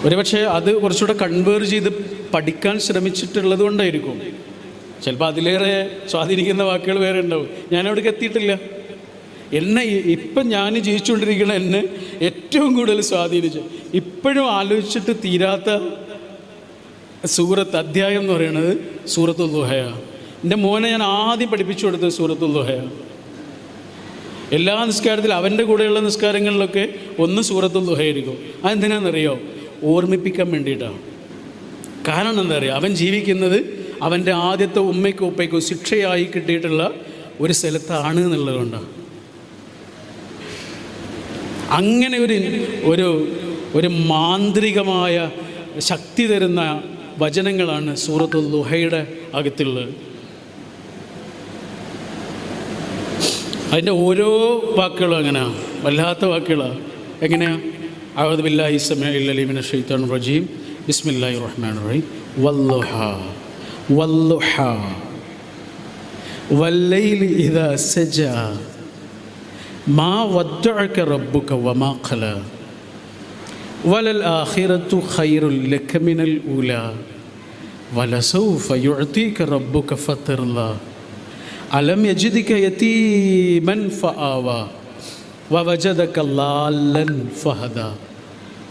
ഒരുപക്ഷെ അത് കുറച്ചുകൂടെ കൺവേർ ചെയ്ത് പഠിക്കാൻ ശ്രമിച്ചിട്ടുള്ളത് കൊണ്ടായിരിക്കും. ചിലപ്പോൾ അതിലേറെ സ്വാധീനിക്കുന്ന വാക്കുകൾ വേറെ ഉണ്ടാവും. ഞാനവിടേക്ക് എത്തിയിട്ടില്ല. എന്നെ ഇപ്പം ഞാൻ ജീവിച്ചുകൊണ്ടിരിക്കുന്ന എന്നെ ഏറ്റവും കൂടുതൽ സ്വാധീനിച്ചു, ഇപ്പോഴും ആലോചിച്ചിട്ട് തീരാത്ത സൂറത്ത് അധ്യായം എന്ന് പറയുന്നത് സൂറത്തുൽ ദുഹയാണ്. എൻ്റെ മോനെ ഞാൻ ആദ്യം പഠിപ്പിച്ചു കൊടുത്തത് സൂറത്തുൽ ദുഹയാണ്. എല്ലാ നിസ്കാരത്തിലും അവൻ്റെ കൂടെയുള്ള നിസ്കാരങ്ങളിലൊക്കെ ഒന്ന് സൂറത്തുൽ ദുഹയായിരിക്കും. അതെന്തിനാണെന്നറിയോ? ഓർമ്മിപ്പിക്കാൻ വേണ്ടിയിട്ടാണ്. കാരണം എന്താ പറയുക, അവൻ ജീവിക്കുന്നത് അവൻ്റെ ആദ്യത്തെ ഉമ്മയ്ക്കോ ഉപ്പയ്ക്കോ ശിക്ഷയായി കിട്ടിയിട്ടുള്ള ഒരു സ്ഥലത്താണ് എന്നുള്ളതുകൊണ്ടാണ്. അങ്ങനെ ഒരു മാന്ത്രികമായ ശക്തി തരുന്ന വചനങ്ങളാണ് സൂറത്തുൽ ദുഹയുടെ അകത്തുള്ളത്. അതിൻ്റെ ഓരോ വാക്കുകളും അങ്ങനെയാണ്, വല്ലാത്ത വാക്കുകളാണ്. എങ്ങനെയാണ്? അഊദു ബില്ലാഹി സമീഉൽ അലീം മിനശ് ശൈത്വാനിർ റജീം ബിസ്മില്ലാഹിർ റഹ്മാനിർ റഹീം വല്ലുഹാ വല്ലുഹാ വല്ലൈലി ഇദാ സജാ മാ വദ്ദഅക റബ്ബുക വമാ ഖലാ വലൽ ആഖിറതു ഖൈറുൽ ലക മിനൽ ഊലാ വലസൗഫ യുഅതീക റബ്ബുക ഫതർലാ അലം യജിദിക യതീമൻ ഫആവാ വവജദക ളാല്ലൻ ഫഹദാ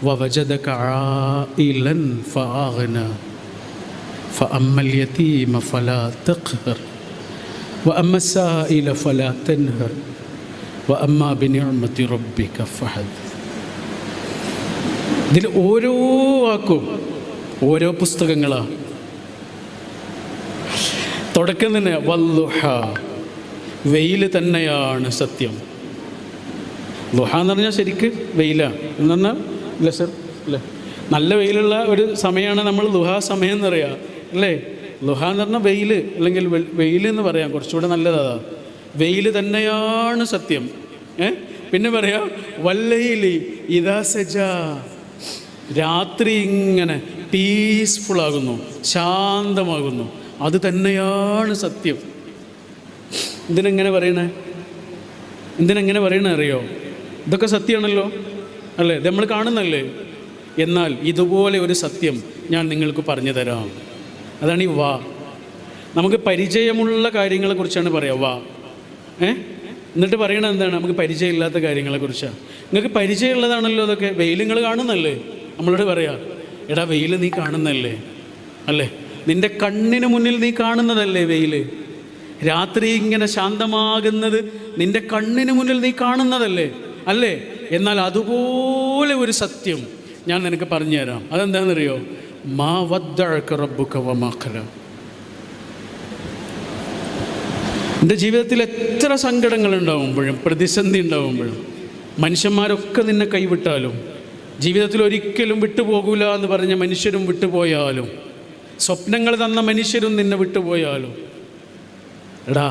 വവജദക ആയിലൻ ഫഅഗ്നാ ഫഅമ്മൽ യതീമ ഫലാ തഖ്ഹർ വഅമ്മ സായില ഫലാ തൻഹർ വഅമ്മാ ബിനിഅമതി റബ്ബിക ഫഹദിസ്. ഇതിൽ ഓരോ വാക്കും ഓരോ പുസ്തകങ്ങളാണ്. തുടക്കം തന്നെ വല്ലുഹ, വെയിൽ തന്നെയാണ് സത്യം. ലുഹ എന്ന് പറഞ്ഞാൽ ശരിക്ക് വെയിലാണ് എന്ന് പറഞ്ഞാൽ ഇല്ല സർ അല്ലേ, നല്ല വെയിലുള്ള ഒരു സമയമാണ് നമ്മൾ ലുഹ സമയം എന്ന് പറയുക അല്ലേ. ലുഹ എന്ന് പറഞ്ഞാൽ വെയിൽ, അല്ലെങ്കിൽ വെയിൽ എന്ന് പറയാം, കുറച്ചുകൂടെ നല്ലതാ. വെയിൽ തന്നെയാണ് സത്യം. പിന്നെ പറയാം വല്ലൈലി ഇദാ സജാ, രാത്രി ഇങ്ങനെ പീസ്ഫുള്ളാകുന്നു, ശാന്തമാകുന്നു, അത് തന്നെയാണ് സത്യം. എന്തിനെങ്ങനെ പറയണേ? എന്തിനെങ്ങനെ പറയണേ അറിയോ? ഇതൊക്കെ സത്യമാണല്ലോ അല്ലേ, ഇത് നമ്മൾ കാണുന്നല്ലേ. എന്നാൽ ഇതുപോലെ ഒരു സത്യം ഞാൻ നിങ്ങൾക്ക് പറഞ്ഞു തരാം. അതാണ് ഈ വാ. നമുക്ക് പരിചയമുള്ള കാര്യങ്ങളെക്കുറിച്ചാണ് പറയുക വാ. എന്നിട്ട് പറയണത് എന്താണ്? നമുക്ക് പരിചയമില്ലാത്ത കാര്യങ്ങളെക്കുറിച്ചാണ്. നിങ്ങൾക്ക് പരിചയമുള്ളതാണല്ലോ അതൊക്കെ. വെയിൽ നിങ്ങൾ കാണുന്നല്ലേ, നമ്മളോട് പറയാം എടാ വെയിൽ നീ കാണുന്നല്ലേ അല്ലേ, നിൻ്റെ കണ്ണിന് മുന്നിൽ നീ കാണുന്നതല്ലേ വെയിൽ. രാത്രി ഇങ്ങനെ ശാന്തമാകുന്നത് നിൻ്റെ കണ്ണിന് മുന്നിൽ നീ കാണുന്നതല്ലേ അല്ലേ. എന്നാൽ അതുപോലെ ഒരു സത്യം ഞാൻ നിനക്ക് പറഞ്ഞു തരാം. അതെന്താണെന്നറിയോ? മാ വദ്ദഅക റബ്ബുക വമാ ഖലാ. എൻ്റെ ജീവിതത്തിൽ എത്ര സങ്കടങ്ങളുണ്ടാവുമ്പോഴും പ്രതിസന്ധി ഉണ്ടാവുമ്പോഴും മനുഷ്യന്മാരൊക്കെ നിന്നെ കൈവിട്ടാലും, ജീവിതത്തിൽ ഒരിക്കലും വിട്ടുപോകൂല എന്ന് പറഞ്ഞ മനുഷ്യരും വിട്ടുപോയാലും, സ്വപ്നങ്ങൾ തന്ന മനുഷ്യരും നിന്നെ വിട്ടുപോയാലും, എടാ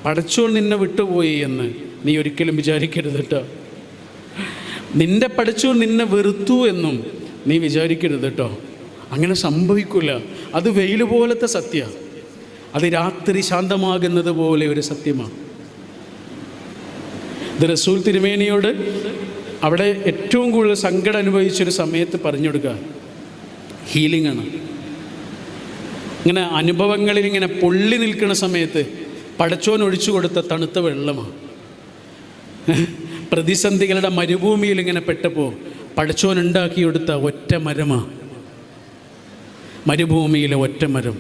പടച്ചോൻ നിന്നെ വിട്ടുപോയി എന്ന് നീ ഒരിക്കലും വിചാരിക്കരുത് കേട്ടോ. നിൻ്റെ പടച്ചോൻ നിന്നെ വെറുത്തു എന്നും നീ വിചാരിക്കരുത് കേട്ടോ. അങ്ങനെ സംഭവിക്കില്ല. അത് വെയിൽ പോലത്തെ സത്യമാണ്. അത് രാത്രി ശാന്തമാകുന്നത് പോലെ ഒരു സത്യമാണ്. ഇത് റസൂൽ തിരുമേനിയോട് അവിടെ ഏറ്റവും കൂടുതൽ സങ്കടം അനുഭവിച്ചൊരു സമയത്ത് പറഞ്ഞു കൊടുക്കുക ഹീലിംഗ് ആണ്. ഇങ്ങനെ അനുഭവങ്ങളിൽ ഇങ്ങനെ പൊള്ളി നിൽക്കുന്ന സമയത്ത് പടച്ചോൻ ഒഴിച്ചു കൊടുത്ത തണുത്ത വെള്ളമാണ്. പ്രതിസന്ധികളുടെ മരുഭൂമിയിൽ ഇങ്ങനെ പെട്ടപ്പോൾ പടച്ചോൻ ഉണ്ടാക്കിയെടുത്ത ഒറ്റ മരമാണ്, മരുഭൂമിയിലെ ഒറ്റ മരം,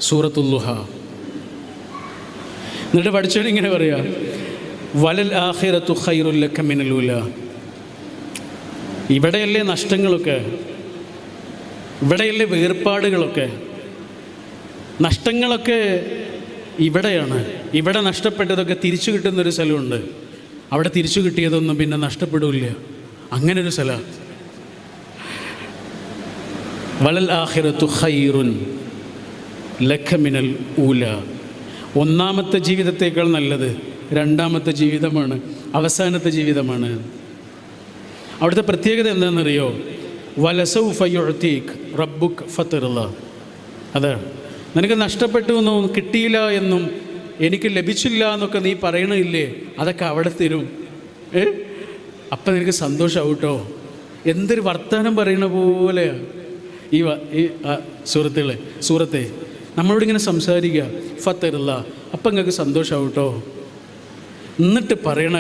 സൂറത്തുൽ ദുഹ. എന്നിട്ട് പടച്ചോൻ ഇങ്ങനെ പറയാ, വലൽ ആഖിറത്തു ഖൈറുൽ ലക മിനൽ ഊലാ. ഇവിടെയല്ലേ നഷ്ടങ്ങളൊക്കെ, ഇവിടെയല്ലേ വേർപാടുകളൊക്കെ, നഷ്ടങ്ങളൊക്കെ ഇവിടെയാണ്. ഇവിടെ നഷ്ടപ്പെട്ടതൊക്കെ തിരിച്ചു കിട്ടുന്നൊരു സ്ഥലമുണ്ട്, അവിടെ തിരിച്ചു കിട്ടിയതൊന്നും പിന്നെ നഷ്ടപ്പെടില്ല. അങ്ങനൊരു സ്ഥലമാണ്. വലൽ ആഖിറത്തു ഖൈറുൻ ലക മിനൽ ഊലാ. ഒന്നാമത്തെ ജീവിതത്തേക്കാൾ നല്ലത് രണ്ടാമത്തെ ജീവിതമാണ്, അവസാനത്തെ ജീവിതമാണ്. അവിടുത്തെ പ്രത്യേകത എന്താണെന്നറിയോ? വലസൗഫ യുഅ്തീക് റബ്ബുക ഫതർള. അതാണ്, നിനക്ക് നഷ്ടപ്പെട്ടു എന്നും കിട്ടിയില്ല എന്നും എനിക്ക് ലഭിച്ചില്ല എന്നൊക്കെ നീ പറയണില്ലേ, അതൊക്കെ അവിടെ തരും. അപ്പം നിനക്ക് സന്തോഷമാവും കേട്ടോ. എന്തൊരു വർത്തമാനം പറയണ പോലെയാണ് ഈ സൂറത്തെ നമ്മളോടിങ്ങനെ സംസാരിക്കുക. ഫതർള, അപ്പം നിങ്ങൾക്ക് സന്തോഷമാവും കേട്ടോ. എന്നിട്ട് പറയണ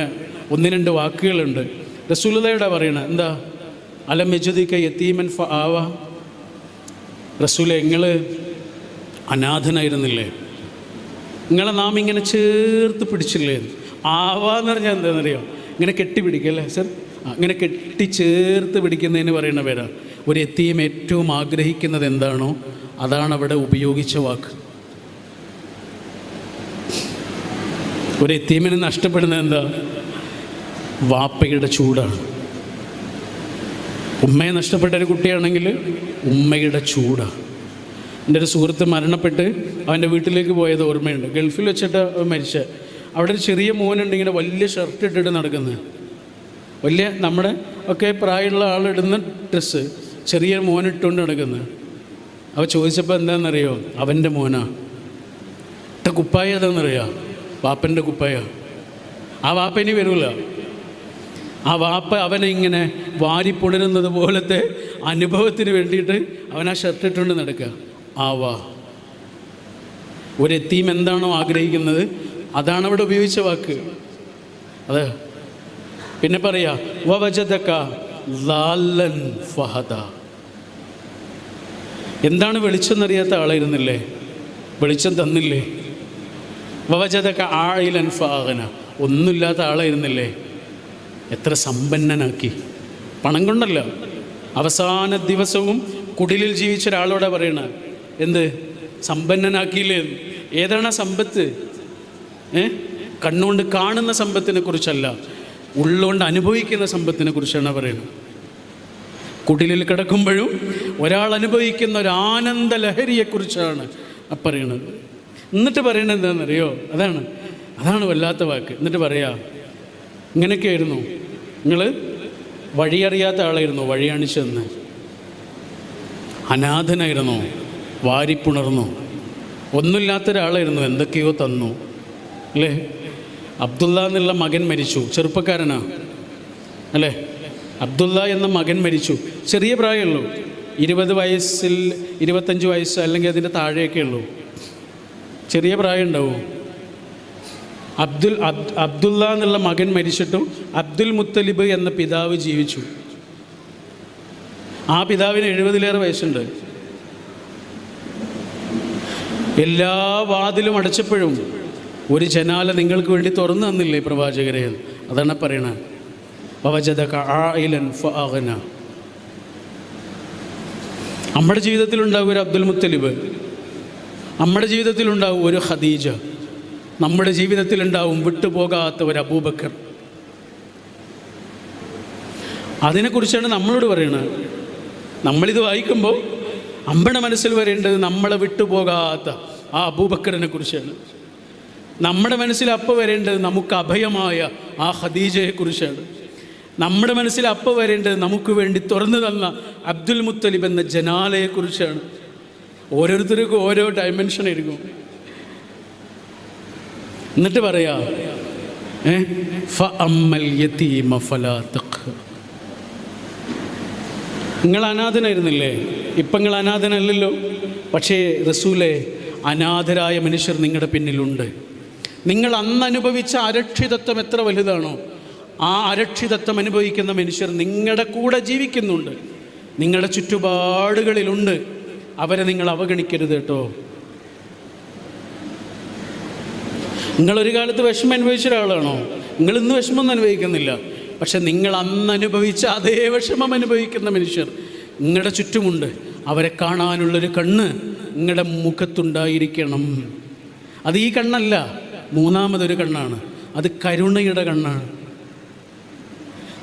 ഒന്ന് രണ്ട് വാക്കുകളുണ്ട്. റസൂലുള്ളാഹിയുടെ പറയണ എന്താ? അലം യജ്ദിക യതീമൻ ഫആവ. റസൂലേ, നിങ്ങൾ അനാഥനായിരുന്നില്ലേ, നിങ്ങളെ നാം ഇങ്ങനെ ചേർത്ത് പിടിച്ചില്ലേ? ആവാന്ന് പറഞ്ഞാൽ എന്താണെന്നറിയോ? ഇങ്ങനെ കെട്ടിപ്പിടിക്കല്ലേ സർ? ഇങ്ങനെ കെട്ടി ചേർത്ത് പിടിക്കുന്നതിന് പറയുന്ന പേരാ. ഒരു യതീം ഏറ്റവും ആഗ്രഹിക്കുന്നത് എന്താണോ അതാണ് അവിടെ ഉപയോഗിച്ച വാക്ക്. ഒരു യതീമിന് നഷ്ടപ്പെടുന്നത് എന്താ? വാപ്പയുടെ ചൂടാണ്. ഉമ്മയെ നഷ്ടപ്പെട്ട ഒരു കുട്ടിയാണെങ്കിൽ ഉമ്മയുടെ ചൂടാണ്. എൻ്റെ ഒരു സുഹൃത്ത് മരണപ്പെട്ട് അവൻ്റെ വീട്ടിലേക്ക് പോയത് ഓർമ്മയുണ്ട്. ഗൾഫിൽ വെച്ചിട്ട് മരിച്ച. അവിടെ ഒരു ചെറിയ മോനുണ്ട്, ഇങ്ങനെ വലിയ ഷർട്ട് ഇട്ടിട്ട് നടക്കുന്നത്, വലിയ നമ്മുടെ ഒക്കെ പ്രായമുള്ള ആളിടുന്ന ഡ്രസ്സ് ചെറിയ മോനിട്ടുകൊണ്ട് നടക്കുന്നത്. അവ ചോദിച്ചപ്പോൾ എന്താണെന്നറിയോ? അവൻ്റെ മോനാ. ഇട്ട കുപ്പായ അതാണെന്നറിയാം, വാപ്പൻ്റെ കുപ്പായ. ആ വാപ്പ ഇനി വരില്ല. ആ വാപ്പ അവനെ ഇങ്ങനെ വാരിപ്പുണരുന്നത് പോലത്തെ അനുഭവത്തിന് വേണ്ടിയിട്ട് അവൻ ആ ഷർട്ട് ഇട്ടുകൊണ്ട് നടക്കുക. ആവാ. ഒരു യതീം എന്താണോ ആഗ്രഹിക്കുന്നത് അതാണ് അവിടെ ഉപയോഗിച്ച വാക്ക്. അതെ. പിന്നെ പറയാ വവജദക ളാല്ലൻ ഫഹദ. എന്താണ് വെളിച്ചം എന്നറിയാത്ത ആളായിരുന്നില്ലേ, വെളിച്ചം തന്നില്ലേ. വവജദക ആയിലൻ ഫഅഗ്ന. ഒന്നുമില്ലാത്ത ആളായിരുന്നില്ലേ, എത്ര സമ്പന്നനാക്കി. പണം കൊണ്ടല്ല, അവസാന ദിവസവും കുടിലിൽ ജീവിച്ച ഒരാളോടെ പറയണ എന്ത് സമ്പന്നനാക്കിയില്ലേ. ഏതാണ് ആ സമ്പത്ത്? കണ്ണുകൊണ്ട് കാണുന്ന സമ്പത്തിനെ കുറിച്ചല്ല, ഉള്ളുകൊണ്ട് അനുഭവിക്കുന്ന സമ്പത്തിനെ കുറിച്ചാണ് പറയുന്നത്. കുടിലിൽ കിടക്കുമ്പോഴും ഒരാൾ അനുഭവിക്കുന്ന ഒരു ആനന്ദ ലഹരിയെക്കുറിച്ചാണ് പറയണത്. എന്നിട്ട് പറയണത് എന്താണെന്നറിയോ? അതാണ് വല്ലാത്ത വാക്ക്. എന്നിട്ട് പറയാ, ഇങ്ങനെയൊക്കെയായിരുന്നു നിങ്ങൾ, വഴിയറിയാത്ത ആളായിരുന്നു, വഴി കാണിച്ചെന്ന്. അനാഥനായിരുന്നു, വാരിപ്പുണർന്നു. ഒന്നുമില്ലാത്തൊരാളായിരുന്നു, എന്തൊക്കെയോ തന്നു അല്ലേ. അബ്ദുള്ള എന്നുള്ള മകൻ മരിച്ചു, ചെറുപ്പക്കാരനാ അല്ലേ. അബ്ദുള്ള എന്ന മകൻ മരിച്ചു, ചെറിയ പ്രായമുള്ളൂ, 20 വയസ്സിൽ 25 വയസ്സ് അല്ലെങ്കിൽ അതിൻ്റെ താഴെയൊക്കെ ഉള്ളൂ, ചെറിയ പ്രായം ഉണ്ടാവും. അബ്ദുള്ള എന്നുള്ള മകൻ മരിച്ചിട്ടും അബ്ദുൽ മുത്തലിബ് എന്ന പിതാവ് ജീവിച്ചു. ആ പിതാവിന് 70-ലേറെ വയസ്സുണ്ട്. എല്ലാ വാതിലും അടച്ചപ്പോഴും ഒരു ജനാല നിങ്ങൾക്ക് വേണ്ടി തുറന്നു തന്നില്ലേ പ്രവാചകരെ? അതാണ് പറയണത്. വവജദക ആയിലൻ ഫഅഗ്ന. നമ്മുടെ ജീവിതത്തിലുണ്ടാവും ഒരു അബ്ദുൽ മുത്തലിബ്, നമ്മുടെ ജീവിതത്തിലുണ്ടാവും ഒരു ഖദീജ, നമ്മുടെ ജീവിതത്തിലുണ്ടാവും വിട്ടുപോകാത്ത ഒരു അബൂബക്കർ. അതിനെക്കുറിച്ചാണ് നമ്മളോട് പറയുന്നത്. നമ്മളിത് വായിക്കുമ്പോൾ നമ്മുടെ മനസ്സിൽ വരേണ്ടത് നമ്മളെ വിട്ടുപോകാത്ത ആ അബൂബക്കറിനെ കുറിച്ചാണ്. നമ്മുടെ മനസ്സിൽ അപ്പോൾ വരേണ്ടത് നമുക്ക് അഭയമായ ആ ഖദീജയെക്കുറിച്ചാണ്. നമ്മുടെ മനസ്സിൽ അപ്പോൾ വരേണ്ടത് നമുക്ക് വേണ്ടി തുറന്നു തന്ന അബ്ദുൽ മുത്തലിബ് എന്ന ജനാലയെക്കുറിച്ചാണ്. ഓരോരുത്തർക്കും ഓരോ ഡയമെൻഷൻ ആയിരിക്കും. എന്നിട്ട് പറയാ ഫഅമ്മൽ യതീമ ഫലാ തഖ്ഹർ. നിങ്ങൾ അനാഥനായിരുന്നില്ലേ? ഇപ്പം നിങ്ങൾ അനാഥനല്ലല്ലോ. പക്ഷേ റസൂലേ, അനാഥരായ മനുഷ്യർ നിങ്ങളുടെ പിന്നിലുണ്ട്. നിങ്ങൾ അന്ന് അനുഭവിച്ച അരക്ഷിതത്വം എത്ര വലുതാണോ, ആ അരക്ഷിതത്വം അനുഭവിക്കുന്ന മനുഷ്യർ നിങ്ങളുടെ കൂടെ ജീവിക്കുന്നുണ്ട്, നിങ്ങളുടെ ചുറ്റുപാടുകളിലുണ്ട്. അവരെ നിങ്ങൾ അവഗണിക്കരുത് കേട്ടോ. നിങ്ങളൊരു കാലത്ത് വിഷമം അനുഭവിച്ച ഒരാളാണോ? നിങ്ങൾ ഇന്ന് വിഷമമൊന്നും അനുഭവിക്കുന്നില്ല. പക്ഷെ നിങ്ങൾ അന്ന് അനുഭവിച്ച അതേ വിഷമം അനുഭവിക്കുന്ന മനുഷ്യർ നിങ്ങളുടെ ചുറ്റുമുണ്ട്. അവരെ കാണാനുള്ളൊരു കണ്ണ് നിങ്ങളുടെ മുഖത്തുണ്ടായിരിക്കണം. അത് ഈ കണ്ണല്ല, മൂന്നാമതൊരു കണ്ണാണ്. അത് കരുണയുടെ കണ്ണാണ്.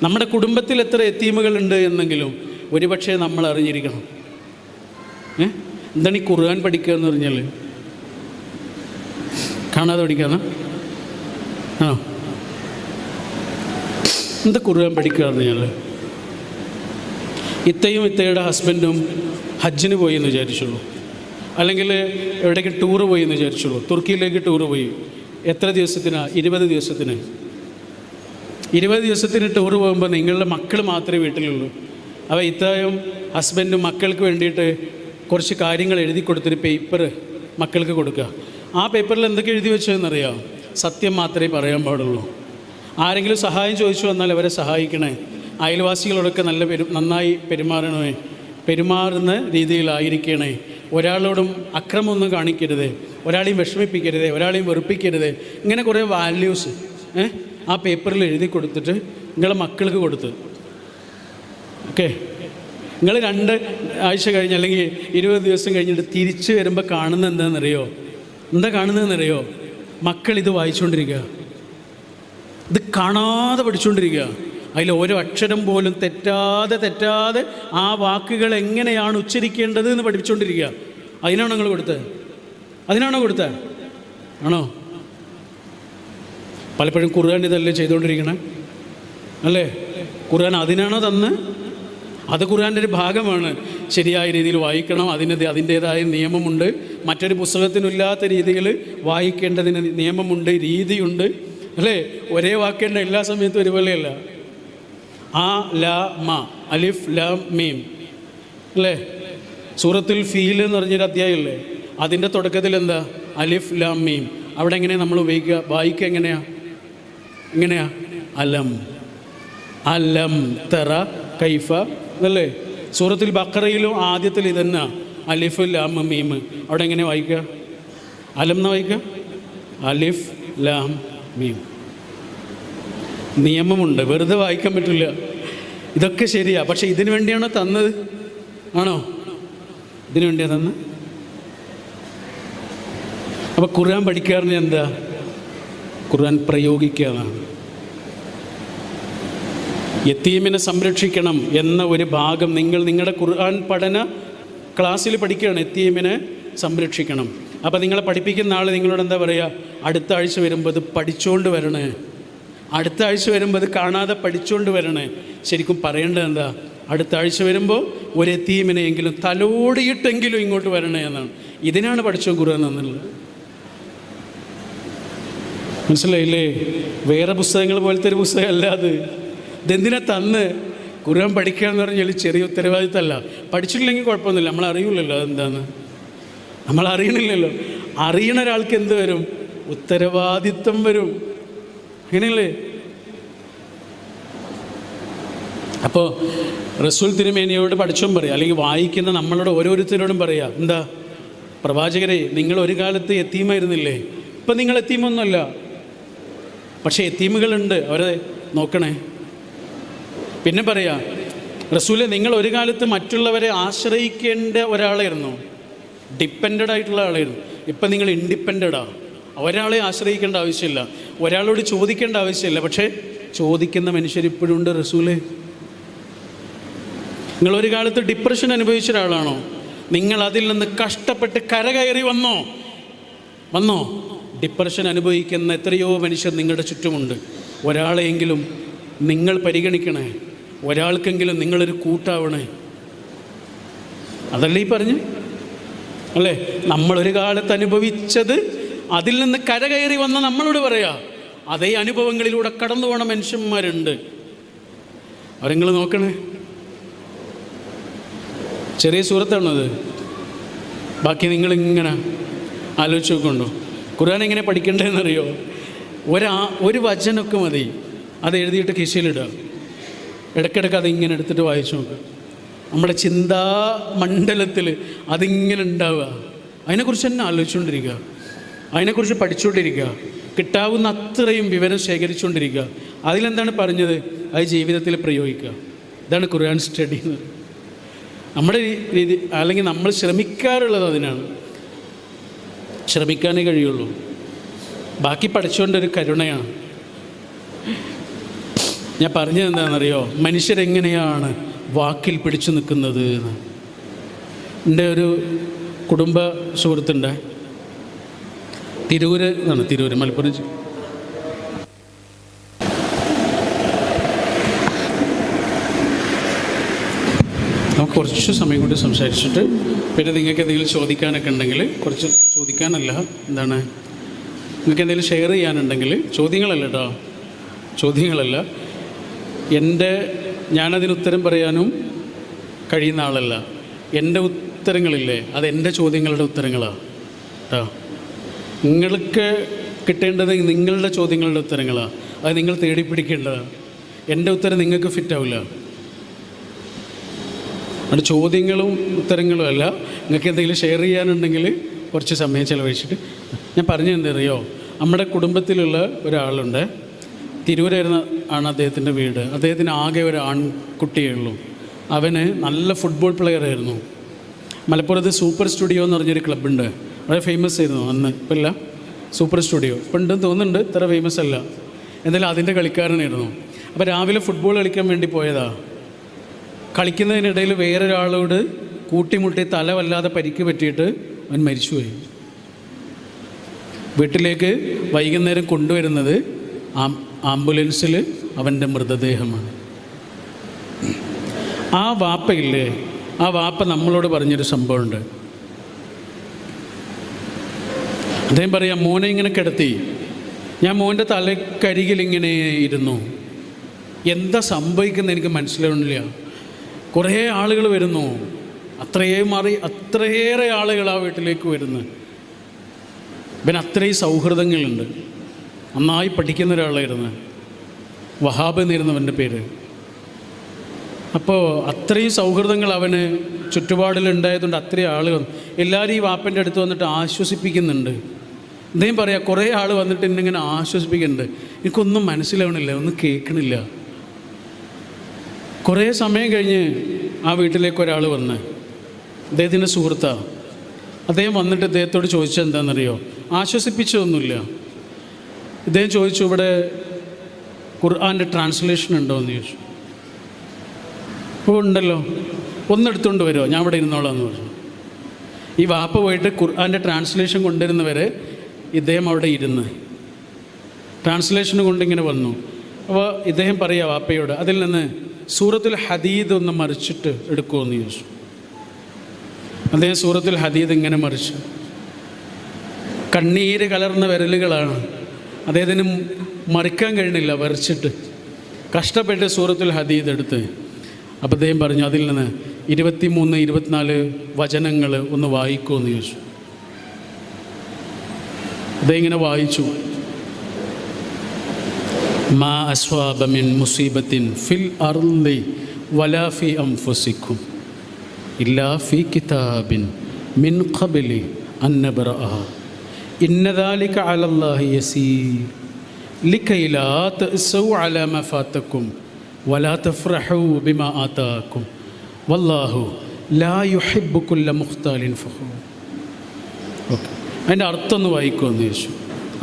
നമ്മുടെ കുടുംബത്തിൽ എത്ര യതീമുകളുണ്ട് എന്നെങ്കിലും ഒരുപക്ഷെ നമ്മൾ അറിഞ്ഞിരിക്കണം. എന്താണ് ഈ ഖുർആൻ പഠിക്കുക എന്ന് പറഞ്ഞാൽ? കാണാതെ പഠിക്കാന്ന്? എന്താ ഖുർആൻ പഠിക്കുക എന്ന് പറഞ്ഞാൽ? ഇത്തയും ഇത്തയുടെ ഹസ്ബൻഡും ഹജ്ജിന് പോയി എന്ന് വിചാരിച്ചുള്ളൂ, അല്ലെങ്കിൽ എവിടേക്ക് ടൂറ് പോയി എന്ന് വിചാരിച്ചുള്ളൂ. തുർക്കിയിലേക്ക് ടൂറ് പോയി. എത്ര ദിവസത്തിനാണ്? 20 ദിവസത്തിന്. 20 ദിവസത്തിന് ടൂറ് പോകുമ്പോൾ നിങ്ങളുടെ മക്കൾ മാത്രമേ വീട്ടിലുള്ളൂ. അപ്പോൾ ഇത്തായും ഹസ്ബൻഡും മക്കൾക്ക് വേണ്ടിയിട്ട് കുറച്ച് കാര്യങ്ങൾ എഴുതി കൊടുത്തൊരു പേപ്പർ മക്കൾക്ക് കൊടുക്കുക. ആ പേപ്പറിൽ എന്തൊക്കെ എഴുതി വെച്ചതെന്നറിയാം? സത്യം മാത്രമേ പറയാൻ പാടുള്ളൂ. ആരെങ്കിലും സഹായം ചോദിച്ചു വന്നാൽ അവരെ സഹായിക്കണേ. അയൽവാസികളോടൊക്കെ നന്നായി പെരുമാറുന്ന രീതിയിലായിരിക്കണേ. ഒരാളോടും അക്രമമൊന്നും കാണിക്കരുത്, ഒരാളെയും വിഷമിപ്പിക്കരുത്, ഒരാളെയും വെറുപ്പിക്കരുത്. ഇങ്ങനെ കുറേ വാല്യൂസ് ആ പേപ്പറിൽ എഴുതി കൊടുത്തിട്ട് നിങ്ങളെ മക്കൾക്ക് കൊടുത്ത്. ഓക്കെ, നിങ്ങൾ 2 ആഴ്ച കഴിഞ്ഞ് അല്ലെങ്കിൽ 20 ദിവസം കഴിഞ്ഞിട്ട് തിരിച്ച് വരുമ്പോൾ കാണുന്നത് എന്താണെന്നറിയോ? എന്താ കാണുന്നതെന്നറിയോ? മക്കൾ ഇത് വായിച്ചുകൊണ്ടിരിക്കുക, ഇത് കാണാതെ പഠിച്ചുകൊണ്ടിരിക്കുക. അതിൽ ഓരോ അക്ഷരം പോലും തെറ്റാതെ ആ വാക്കുകൾ എങ്ങനെയാണ് ഉച്ചരിക്കേണ്ടത് എന്ന് പഠിപ്പിച്ചുകൊണ്ടിരിക്കുക. അതിനാണോ നിങ്ങൾ കൊടുത്തത്? അതിനാണോ കൊടുത്തത്? ആണോ? പലപ്പോഴും ഖുർആൻ ഇതല്ലേ ചെയ്തുകൊണ്ടിരിക്കണേ, അല്ലേ? ഖുർആൻ അതിനാണോ തന്ന്? അത് ഖുർആൻ്റെ ഒരു ഭാഗമാണ്. ശരിയായ രീതിയിൽ വായിക്കണം, അതിൻ്റേതായ നിയമമുണ്ട്. മറ്റൊരു പുസ്തകത്തിനില്ലാത്ത രീതിയിൽ വായിക്കേണ്ടതിന് നിയമമുണ്ട്, രീതിയുണ്ട്, അല്ലേ? ഒരേ വാക്കേണ്ട എല്ലാ സമയത്തും ഒരുപോലെയല്ല. ആ ലാ മ, അലിഫ് ലാം മീം, അല്ലേ? സൂറത്തുൽ ഫീൽ എന്ന് പറഞ്ഞൊരു അധ്യായമല്ലേ, അതിൻ്റെ തുടക്കത്തിൽ എന്താ? അലിഫ് ലാം മീം. അവിടെ എങ്ങനെയാണ് നമ്മൾ വായിക്കുക? എങ്ങനെയാ? അലം അലം തറ കൈഫ, അല്ലേ? സൂറത്തുൽ ബഖറയിലും ആദ്യത്തിൽ ഇതന്നെ അലിഫ് ലാം മീം. അവിടെ എങ്ങനെ വായിക്കുക? അലം എന്ന് വായിക്കുക, അലിഫ് ലാം മീം. നിയമമുണ്ട്, വെറുതെ വായിക്കാൻ പറ്റില്ല. ഇതൊക്കെ ശരിയാ, പക്ഷെ ഇതിനു വേണ്ടിയാണോ തന്നത്? ആണോ? ഇതിനു വേണ്ടിയാണ് തന്നത്. അപ്പോൾ ഖുർആൻ പഠിക്കാറിന് എന്താ? ഖുർആൻ പ്രയോഗിക്കാനാണ്. യതീമിനെ സംരക്ഷിക്കണം എന്ന ഒരു ഭാഗം നിങ്ങളുടെ ഖുർആൻ പഠന ക്ലാസ്സിൽ പഠിക്കുകയാണ്. യതീമിനെ സംരക്ഷിക്കണം. അപ്പോൾ നിങ്ങളെ പഠിപ്പിക്കുന്ന ആൾ നിങ്ങളോട് എന്താ പറയുക? അടുത്ത ആഴ്ച വരുമ്പോൾ ഇത് പഠിച്ചുകൊണ്ട് വരണേ, അടുത്ത ആഴ്ച വരുമ്പോൾ അത് കാണാതെ പഠിച്ചുകൊണ്ട് വരണേ. ശരിക്കും പറയേണ്ടത് എന്താ? അടുത്ത ആഴ്ച വരുമ്പോൾ ഒരു യതീമിനെയെങ്കിലും തലോടിയിട്ടെങ്കിലും ഇങ്ങോട്ട് വരണേ എന്നാണ്. ഇതിനാണ് പഠിച്ചോ ഖുർആൻ എന്നുള്ളത്. മനസ്സിലായില്ലേ? വേറെ പുസ്തകങ്ങൾ പോലത്തെ ഒരു പുസ്തകമല്ല അത്. ഇതെന്തിനാ തന്ന്? ഖുർആൻ പഠിക്കുക എന്ന് പറഞ്ഞാൽ ചെറിയ ഉത്തരവാദിത്തമല്ല. പഠിച്ചിട്ടില്ലെങ്കിൽ കുഴപ്പമൊന്നുമില്ല, നമ്മൾ അറിയില്ലല്ലോ അതെന്താന്ന്. നമ്മൾ അറിയണില്ലല്ലോ. അറിയണ ഒരാൾക്ക് എന്ത് വരും? ഉത്തരവാദിത്വം വരും. അങ്ങനെയല്ലേ? അപ്പോൾ റസൂൽ തിരുമേനിയോട് പഠിച്ചോൻ പറയാം, അല്ലെങ്കിൽ വായിക്കുന്ന നമ്മളോട് ഓരോരുത്തരോടും പറയാം, എന്താ? പ്രവാചകരെ, നിങ്ങൾ ഒരു കാലത്ത് യതീമായിരുന്നില്ലേ? ഇപ്പം നിങ്ങൾ യതീമൊന്നുമല്ല, പക്ഷേ യതീമുകളുണ്ട്, അവരെ നോക്കണേ. പിന്നെ പറയാം, റസൂലെ, നിങ്ങൾ ഒരു കാലത്ത് മറ്റുള്ളവരെ ആശ്രയിക്കേണ്ട ഒരാളായിരുന്നു, ഡിപ്പെൻഡഡ് ആയിട്ടുള്ള ആളായിരുന്നു. ഇപ്പം നിങ്ങൾ ഇൻഡിപെൻഡൻ്റാണ്. ഒരാളെ ആശ്രയിക്കേണ്ട ആവശ്യമില്ല, ഒരാളോട് ചോദിക്കേണ്ട ആവശ്യമില്ല. പക്ഷേ ചോദിക്കുന്ന മനുഷ്യരിപ്പോഴും ഉണ്ട് റസൂലെ. നിങ്ങളൊരു കാലത്ത് ഡിപ്രഷൻ അനുഭവിച്ച ഒരാളാണോ? നിങ്ങൾ അതിൽ നിന്ന് കഷ്ടപ്പെട്ട് കരകയറി വന്നോ? ഡിപ്രഷൻ അനുഭവിക്കുന്ന എത്രയോ മനുഷ്യർ നിങ്ങളുടെ ചുറ്റുമുണ്ട്. ഒരാളെയെങ്കിലും നിങ്ങൾ പരിഗണിക്കണേ, ഒരാൾക്കെങ്കിലും നിങ്ങളൊരു കൂട്ടാവണേ. അതല്ലേ ഈ പറഞ്ഞ്, അല്ലേ? നമ്മളൊരു കാലത്ത് അനുഭവിച്ചത്, അതിൽ നിന്ന് കരകയറി വന്ന നമ്മളോട് പറയാ, അതേ അനുഭവങ്ങളിലൂടെ കടന്നു പോണ മനുഷ്യന്മാരുണ്ട്. അവരെങ്ങൾ നോക്കണേ. ചെറിയ സൂറത്താണത്. ബാക്കി നിങ്ങളിങ്ങനെ ആലോചിച്ച് നോക്കുന്നുണ്ടോ? ഖുർആൻ എങ്ങനെ പഠിക്കേണ്ടതെന്നറിയോ? ഒരു വചനമൊക്കെ മതി, അത് എഴുതിയിട്ട് കിശയിലിടുക. ഇടയ്ക്കിടയ്ക്ക് അതിങ്ങനെ എടുത്തിട്ട് വായിച്ചു നോക്കുക. നമ്മുടെ ചിന്താ മണ്ഡലത്തിൽ അതിങ്ങനെ ഉണ്ടാവുക. അതിനെക്കുറിച്ച് തന്നെ ആലോചിച്ചുകൊണ്ടിരിക്കുക, അതിനെക്കുറിച്ച് പഠിച്ചുകൊണ്ടിരിക്കുക, കിട്ടാവുന്ന അത്രയും വിവരം ശേഖരിച്ചുകൊണ്ടിരിക്കുക. അതിലെന്താണ് പറഞ്ഞത് അത് ജീവിതത്തിൽ പ്രയോഗിക്കുക. ഇതാണ് ഖുർആൻ സ്റ്റഡി എന്ന്. നമ്മുടെ രീതി അല്ലെങ്കിൽ നമ്മൾ ശ്രമിക്കാറുള്ളത് അതിനാണ്. ശ്രമിക്കാനേ കഴിയുള്ളൂ. ബാക്കി പഠിച്ചുകൊണ്ടൊരു കരുണയാണ്. ഞാൻ പറഞ്ഞത് എന്താണെന്നറിയോ? മനുഷ്യരെങ്ങനെയാണ് വാക്കിൽ പിടിച്ചു നിൽക്കുന്നത് എന്ന്. എൻ്റെ ഒരു കുടുംബ സുഹൃത്തുണ്ട്, തിരൂര് മലപ്പുറം. നമുക്ക് കുറച്ച് സമയം കൊണ്ട് സംസാരിച്ചിട്ട് പിന്നെ നിങ്ങൾക്ക് എന്തെങ്കിലും ചോദിക്കാനൊക്കെ ഉണ്ടെങ്കിൽ, കുറച്ച് ചോദിക്കാനല്ല, എന്താണ്, നിങ്ങൾക്ക് എന്തെങ്കിലും ഷെയർ ചെയ്യാനുണ്ടെങ്കിൽ, ചോദ്യങ്ങളല്ല, ഞാനതിന് ഉത്തരം പറയാനും കഴിയുന്ന ആളല്ല. എൻ്റെ ഉത്തരങ്ങളില്ലേ, അത് എൻ്റെ ചോദ്യങ്ങളുടെ ഉത്തരങ്ങളാണ് കേട്ടോ. നിങ്ങൾക്ക് കിട്ടേണ്ടത് നിങ്ങളുടെ ചോദ്യങ്ങളുടെ ഉത്തരങ്ങളാണ്. അത് നിങ്ങൾ തേടിപ്പിടിക്കേണ്ടതാണ്. എൻ്റെ ഉത്തരം നിങ്ങൾക്ക് ഫിറ്റാവില്ല. അത് ചോദ്യങ്ങളും ഉത്തരങ്ങളും അല്ല. നിങ്ങൾക്ക് എന്തെങ്കിലും ഷെയർ ചെയ്യാനുണ്ടെങ്കിൽ കുറച്ച് സമയം ചിലവഴിച്ചിട്ട്. ഞാൻ പറഞ്ഞു എന്തറിയോ, നമ്മുടെ കുടുംബത്തിലുള്ള ഒരാളുണ്ട്, തിരൂരായിരുന്നു ആണ് അദ്ദേഹത്തിൻ്റെ വീട്. അദ്ദേഹത്തിന് ആകെ ഒരു ആൺകുട്ടിയേ ഉള്ളൂ. അവന് നല്ല ഫുട്ബോൾ പ്ലെയർ ആയിരുന്നു. മലപ്പുറത്ത് സൂപ്പർ സ്റ്റുഡിയോ എന്ന് പറഞ്ഞൊരു ക്ലബ്ബുണ്ട്, വളരെ ഫേമസ് ആയിരുന്നു അന്ന്. ഇപ്പം ഇല്ല, സൂപ്പർ സ്റ്റുഡിയോ ഇപ്പം ഉണ്ടെന്ന് തോന്നുന്നുണ്ട്, ഇത്ര ഫേമസ് അല്ല. എന്തായാലും അതിൻ്റെ കളിക്കാരനായിരുന്നു. അപ്പോൾ രാവിലെ ഫുട്ബോൾ കളിക്കാൻ വേണ്ടി പോയതാണ്. കളിക്കുന്നതിനിടയിൽ വേറൊരാളോട് കൂട്ടിമുട്ടി തല വല്ലാതെ പരിക്ക് പറ്റിയിട്ട് അവൻ മരിച്ചുപോയി. വീട്ടിലേക്ക് വൈകുന്നേരം കൊണ്ടുവരുന്നത് ആംബുലൻസിൽ അവൻ്റെ മൃതദേഹമാണ്. ആ വാപ്പയില്ലേ, ആ വാപ്പ നമ്മളോട് പറഞ്ഞൊരു സംഭവമുണ്ട്. അദ്ദേഹം പറയാം, മോനെ ഇങ്ങനെ കിടത്തി, ഞാൻ മോൻ്റെ തലക്കരികിൽ ഇങ്ങനെ ഇരുന്നു. എന്താ സംഭവിക്കുന്നത് എനിക്ക് മനസ്സിലാവുന്നില്ല. കുറേ ആളുകൾ വരുന്നു, അത്രയേറെ ആളുകൾ ആ വീട്ടിലേക്ക് വരുന്നു. പിന്നെ അത്രയും സൗഹൃദങ്ങളുണ്ട്. നന്നായി പഠിക്കുന്ന ഒരാളായിരുന്നു, വഹാബ് എന്നിരുന്നു അവൻ്റെ പേര്. അപ്പോൾ അത്രയും സൗഹൃദങ്ങൾ അവന് ചുറ്റുപാടിലുണ്ടായതുകൊണ്ട് അത്രയും ആളുകൾ എല്ലാവരും ഈ വാപ്പൻ്റെ അടുത്ത് വന്നിട്ട് ആശ്വസിപ്പിക്കുന്നുണ്ട്. അദ്ദേഹം പറയാം, കുറേ ആൾ വന്നിട്ട് എന്നിങ്ങനെ ആശ്വസിപ്പിക്കുന്നുണ്ട്. എനിക്കൊന്നും മനസ്സിലാവണില്ല, ഒന്നും കേൾക്കണില്ല. കുറേ സമയം കഴിഞ്ഞ് ആ വീട്ടിലേക്ക് ഒരാൾ വന്ന്, അദ്ദേഹത്തിൻ്റെ സുഹൃത്താണ്. അദ്ദേഹം വന്നിട്ട് അദ്ദേഹത്തോട് ചോദിച്ചത് എന്താണെന്നറിയോ? ആശ്വസിപ്പിച്ചതൊന്നുമില്ല. ഇദ്ദേഹം ചോദിച്ചു, ഇവിടെ ഖുർആൻ്റെ ട്രാൻസ്ലേഷൻ ഉണ്ടോ എന്ന് ചോദിച്ചു. അപ്പോൾ ഉണ്ടല്ലോ, ഒന്നെടുത്തുകൊണ്ട് വരുമോ, ഞാൻ ഇവിടെ ഇരുന്നോളാം എന്ന് പറഞ്ഞു. ഈ വാപ്പ പോയിട്ട് ഖുർആൻ്റെ ട്രാൻസ്ലേഷൻ കൊണ്ടുവരുന്നവരെ ഇദ്ദേഹം അവിടെ ഇരുന്ന് ട്രാൻസ്ലേഷൻ കൊണ്ടിങ്ങനെ വന്നു. അപ്പോൾ ഇദ്ദേഹം പറയുക വാപ്പയോട്, അതിൽ നിന്ന് സൂറത്തുൽ ഹദീദ് ഒന്ന് മറിച്ചിട്ട് എടുക്കുമോ എന്ന് ചോദിച്ചു. അദ്ദേഹം സൂറത്തുൽ ഹദീദ് ഇങ്ങനെ മറിച്ചു. കണ്ണീര് കലർന്ന വിരലുകളാണ്, അദ്ദേഹത്തിന് മറിക്കാൻ കഴിയണില്ല, വരച്ചിട്ട് കഷ്ടപ്പെട്ട് സൂറത്തുൽ ഹദീദ് എടുത്ത്. അപ്പോൾ അദ്ദേഹം പറഞ്ഞു, അതിൽ നിന്ന് 23, 24 വചനങ്ങൾ ഒന്ന് വായിക്കുമെന്ന് ചോദിച്ചു. അദ്ദേഹം ഇങ്ങനെ വായിച്ചു. മാ അസ്വാബ മിൻ മുസീബത്തിൻ ഫിൽ അർളി വലാ ഫി അൻഫുസിക്കും ഇല്ലാ ഫി കിതാബിൻ മിൻ ഖബ്ലി അൻ നബ്റഅഹ ഇന്ന ദാലിക അലല്ലാഹി യസീർ ലികൈ ലാ തഅസൗ അലാ മാ ഫാതക്കും വലാ തഫ്റഹു ബിമാ ആതാക്കും വല്ലാഹു ലാ യുഹിബ്ബു കുല്ല മുഖ്താലിൻ ഫഖൂർ. ഓക്കെ, അതിൻ്റെ അർത്ഥം ഒന്ന് വായിക്കുമെന്ന് ചോദിച്ചു.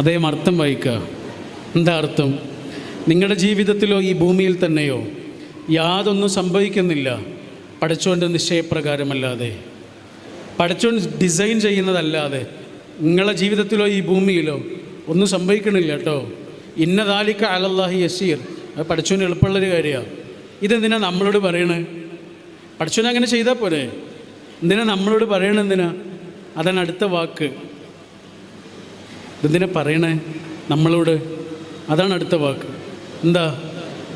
അദ്ദേഹം അർത്ഥം വായിക്കുക. എന്താ അർത്ഥം? നിങ്ങളുടെ ജീവിതത്തിലോ ഈ ഭൂമിയിൽ തന്നെയോ യാതൊന്നും സംഭവിക്കുന്നില്ല പടച്ചോൻ്റെ നിശ്ചയപ്രകാരമല്ലാതെ, പടച്ചോൻ ഡിസൈൻ ചെയ്യുന്നതല്ലാതെ. നിങ്ങളുടെ ജീവിതത്തിലോ ഈ ഭൂമിയിലോ ഒന്നും സംഭവിക്കണില്ല കേട്ടോ. ഇന്ന ദാലിക അലല്ലാഹി യസീർ, അത് പടച്ചോന് എളുപ്പമുള്ളൊരു കാര്യമാണ്. ഇതെന്തിനാ നമ്മളോട് പറയണേ? പടച്ചോൻ അങ്ങനെ ചെയ്താൽ പോരെ, എന്തിനാ നമ്മളോട് പറയണേ? എന്തിനാ? അതാണ് അടുത്ത വാക്ക്. ഇതെന്തിനാ പറയണേ നമ്മളോട്? അതാണ് അടുത്ത വാക്ക്. എന്താ?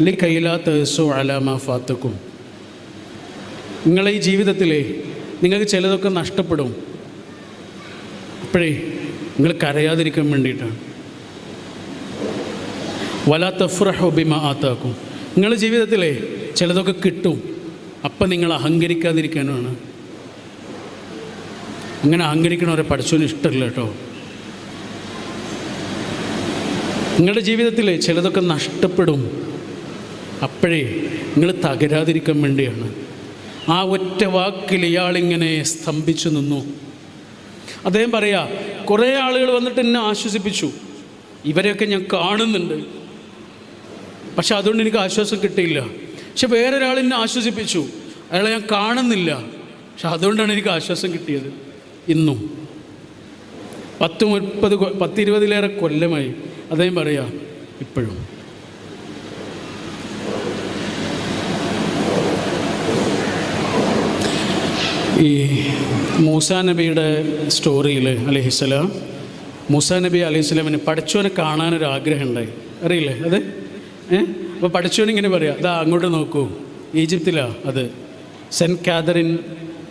ലി കൈലാ തഅസു അലാ മാ ഫാതക്കും. നിങ്ങളെ ഈ ജീവിതത്തിലെ നിങ്ങൾക്ക് ചിലതൊക്കെ നഷ്ടപ്പെടും. അപ്പോഴേ നിങ്ങൾ കരയാതിരിക്കാൻ വേണ്ടിയിട്ടാണ്. വലാ തഫ്റഹു ബിമാ ആതാക്കും. നിങ്ങളുടെ ജീവിതത്തിലെ ചിലതൊക്കെ കിട്ടും, അപ്പം നിങ്ങൾ അഹങ്കരിക്കാതിരിക്കാനാണ്. അങ്ങനെ അഹങ്കരിക്കണവരെ പഠിച്ചവന് ഇഷ്ടമില്ല കേട്ടോ. നിങ്ങളുടെ ജീവിതത്തിൽ ചിലതൊക്കെ നഷ്ടപ്പെടും, അപ്പോഴേ നിങ്ങൾ തകരാതിരിക്കാൻ വേണ്ടിയാണ്. ആ ഒറ്റ വാക്കിൽ ഇയാളിങ്ങനെ സ്തംഭിച്ചു നിന്നു. അദ്ദേഹം പറയാ, കുറേ ആളുകൾ വന്നിട്ട് എന്നെ ആശ്വസിപ്പിച്ചു, ഇവരെയൊക്കെ ഞാൻ കാണുന്നുണ്ട്, പക്ഷെ അതുകൊണ്ട് എനിക്ക് ആശ്വാസം കിട്ടിയില്ല. പക്ഷെ വേറൊരാൾ എന്നെ ആശ്വസിപ്പിച്ചു, അയാളെ ഞാൻ കാണുന്നില്ല, പക്ഷെ അതുകൊണ്ടാണ് എനിക്ക് ആശ്വാസം കിട്ടിയത്. ഇന്നും 10-20 കൊല്ലമായി അദ്ദേഹം പറയാ, ഇപ്പോഴും ഈ മൂസാ നബിയുടെ സ്റ്റോറിയിൽ അലൈഹിസ്സലാം, മൂസാ നബി അലൈഹിസ്സലാമിന് പഠിച്ചവനെ കാണാനൊരാഗ്രഹം ഉണ്ടായി, അറിയില്ലേ അത്? അപ്പോൾ പഠിച്ചവനിങ്ങനെ പറയാം, അതാ അങ്ങോട്ട് നോക്കൂ, ഈജിപ്തിലാണ് അത്, സെൻറ്റ് കാതറിൻ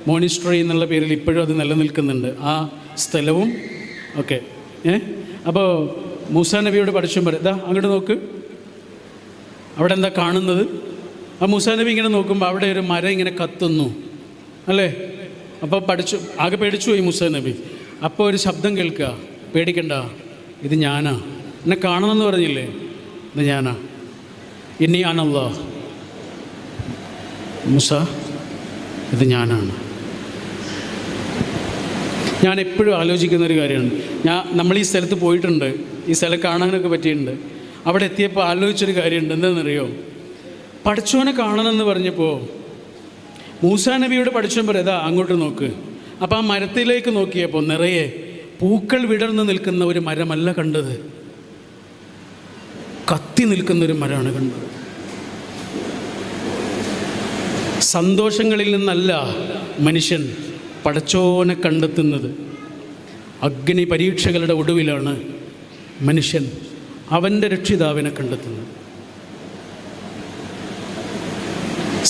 മോണിസ്ട്രി എന്നുള്ള പേരിൽ ഇപ്പോഴും അത് നിലനിൽക്കുന്നുണ്ട്, ആ സ്ഥലവും ഒക്കെ. അപ്പോൾ മൂസാ നബിയോട് പഠിച്ചവൻ പറയും, ഇതാ അങ്ങോട്ട് നോക്ക്, അവിടെ എന്താ കാണുന്നത്? ആ മൂസാ നബി ഇങ്ങനെ നോക്കുമ്പോൾ അവിടെ ഒരു മരം ഇങ്ങനെ കത്തുന്നു അല്ലേ? അപ്പോൾ ആകെ പേടിച്ചു പോയി മൂസാ നബി. അപ്പോൾ ഒരു ശബ്ദം കേൾക്കുക, പേടിക്കണ്ട, ഇത് ഞാനാ, എന്നെ കാണണമെന്ന് പറഞ്ഞില്ലേ, ഇത് ഞാനാ, ഇനി ആണല്ലാഹ്, മൂസ ഇത് ഞാനാണ്. ഞാൻ എപ്പോഴും ആലോചിക്കുന്നൊരു കാര്യമാണ്, നമ്മൾ ഈ സ്ഥലത്ത് പോയിട്ടുണ്ട്, ഈ സ്ഥലം കാണാനൊക്കെ പറ്റിയിട്ടുണ്ട്. അവിടെ എത്തിയപ്പോൾ ആലോചിച്ചൊരു കാര്യമുണ്ട്. എന്താണെന്നറിയോ? പഠിച്ചവനെ കാണണമെന്ന് പറഞ്ഞപ്പോൾ മൂസാ നബിയോട് പഠിച്ചവൻ പറയാ, അങ്ങോട്ട് നോക്ക്. അപ്പോൾ ആ മരത്തിലേക്ക് നോക്കിയപ്പോൾ നിറയെ പൂക്കൾ വിടർന്ന് നിൽക്കുന്ന ഒരു മരമല്ല കണ്ടത്, കത്തി നിൽക്കുന്നൊരു മരമാണ് കണ്ടത്. സന്തോഷങ്ങളിൽ നിന്നല്ല മനുഷ്യൻ പടച്ചോനെ കണ്ടെത്തുന്നത്, അഗ്നി പരീക്ഷകളുടെ ഒടുവിലാണ് മനുഷ്യൻ അവൻ്റെ രക്ഷിതാവിനെ കണ്ടെത്തുന്നത്.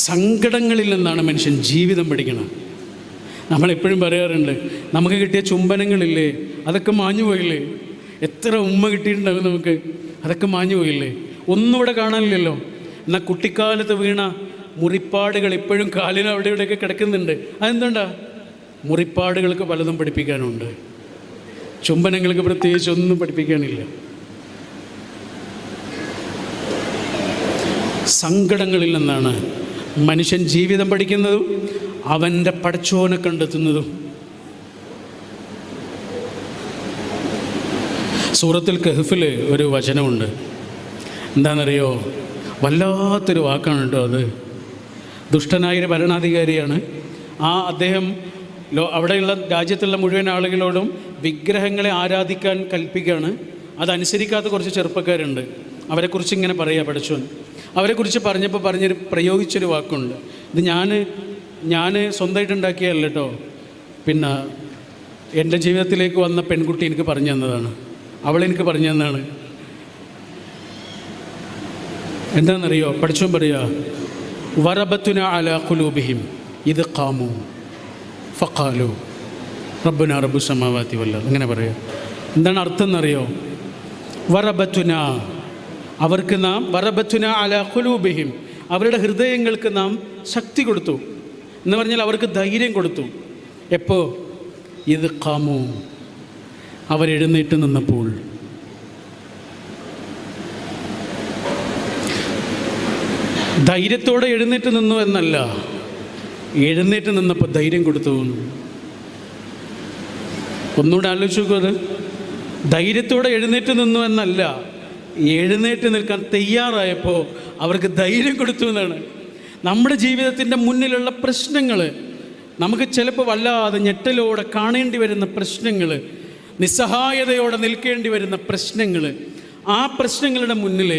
സങ്കടങ്ങളിൽ നിന്നാണ് മനുഷ്യൻ ജീവിതം പഠിക്കണം. നമ്മളെപ്പോഴും പറയാറുണ്ട്, നമുക്ക് കിട്ടിയ ചുംബനങ്ങളില്ലേ, അതൊക്കെ മാഞ്ഞു പോയില്ലേ? എത്ര ഉമ്മ കിട്ടിയിട്ടുണ്ടാവും നമുക്ക്, അതൊക്കെ മാഞ്ഞു പോയില്ലേ? ഒന്നും ഇവിടെ കാണാനില്ലല്ലോ. എന്നാൽ കുട്ടിക്കാലത്ത് വീണ മുറിപ്പാടുകൾ ഇപ്പോഴും കാലിന് അവിടെ ഇവിടെയൊക്കെ കിടക്കുന്നുണ്ട്. അതെന്താ? മുറിപ്പാടുകൾക്ക് പലതും പഠിപ്പിക്കാനുണ്ട്, ചുംബനങ്ങൾക്ക് പ്രത്യേകിച്ച് ഒന്നും പഠിപ്പിക്കാനില്ല. സങ്കടങ്ങളിൽ നിന്നാണ് മനുഷ്യൻ ജീവിതം പഠിക്കുന്നതും അവൻ്റെ പടച്ചോനെ കണ്ടെത്തുന്നതും. സൂറത്തുൽ കഹ്ഫിൽ ഒരു വചനമുണ്ട്, എന്താണെന്നറിയോ? വല്ലാത്തൊരു വാക്കാണ് കേട്ടോ അത്. ദുഷ്ടനായൊരു ഭരണാധികാരിയാണ്. അദ്ദേഹം അവിടെയുള്ള രാജ്യത്തുള്ള മുഴുവൻ ആളുകളോടും വിഗ്രഹങ്ങളെ ആരാധിക്കാൻ കൽപ്പിക്കുകയാണ്. അതനുസരിക്കാത്ത കുറച്ച് ചെറുപ്പക്കാരുണ്ട്. അവരെക്കുറിച്ച് ഇങ്ങനെ പറയുക പഠിച്ചോൻ. അവരെക്കുറിച്ച് പ്രയോഗിച്ചൊരു വാക്കുണ്ട്. ഇത് ഞാൻ സ്വന്തമായിട്ടുണ്ടാക്കിയല്ല കേട്ടോ, പിന്നെ എൻ്റെ ജീവിതത്തിലേക്ക് വന്ന പെൺകുട്ടി എനിക്ക് പറഞ്ഞു തന്നതാണ്, അവളെനിക്ക് പറഞ്ഞു തന്നതാണ്. എന്താണെന്നറിയോ? പഠിച്ചോൻ പറയുക, വറബത്തുന അലാ ഖുലൂബിഹിം ഇത് ഖാമു ഫഖാലു റബ്ബുന റബ്ബു സമാവാതി വല്ലർദ്. അങ്ങനെ പറയുക. എന്താണ് അർത്ഥം എന്നറിയോ? വറബത്തുന, അവർക്ക് നാം, വറബത്തുന അലാ ഖുലൂബിഹിം, അവരുടെ ഹൃദയങ്ങൾക്ക് നാം ശക്തി കൊടുത്തു എന്ന് പറഞ്ഞാൽ അവർക്ക് ധൈര്യം കൊടുത്തു. എപ്പോൾ? ഇത് ഖാമു, അവരെഴുന്നേറ്റ് നിന്നപ്പോൾ. ധൈര്യത്തോടെ എഴുന്നേറ്റ് നിന്നു എന്നല്ല, എഴുന്നേറ്റ് നിന്നപ്പോൾ ധൈര്യം കൊടുത്തു. ഒന്നുകൂടെ ആലോചിച്ച് നോക്കൂ. അത് ധൈര്യത്തോടെ എഴുന്നേറ്റ് നിന്നു എന്നല്ല, എഴുന്നേറ്റ് നിൽക്കാൻ തയ്യാറായപ്പോൾ അവർക്ക് ധൈര്യം കൊടുത്തു എന്നാണ്. നമ്മുടെ ജീവിതത്തിൻ്റെ മുന്നിലുള്ള പ്രശ്നങ്ങൾ, നമുക്ക് ചിലപ്പോൾ വല്ലാതെ ഞെട്ടലോടെ കാണേണ്ടി വരുന്ന പ്രശ്നങ്ങൾ, നിസ്സഹായതയോടെ നിൽക്കേണ്ടി വരുന്ന പ്രശ്നങ്ങൾ, ആ പ്രശ്നങ്ങളുടെ മുന്നിൽ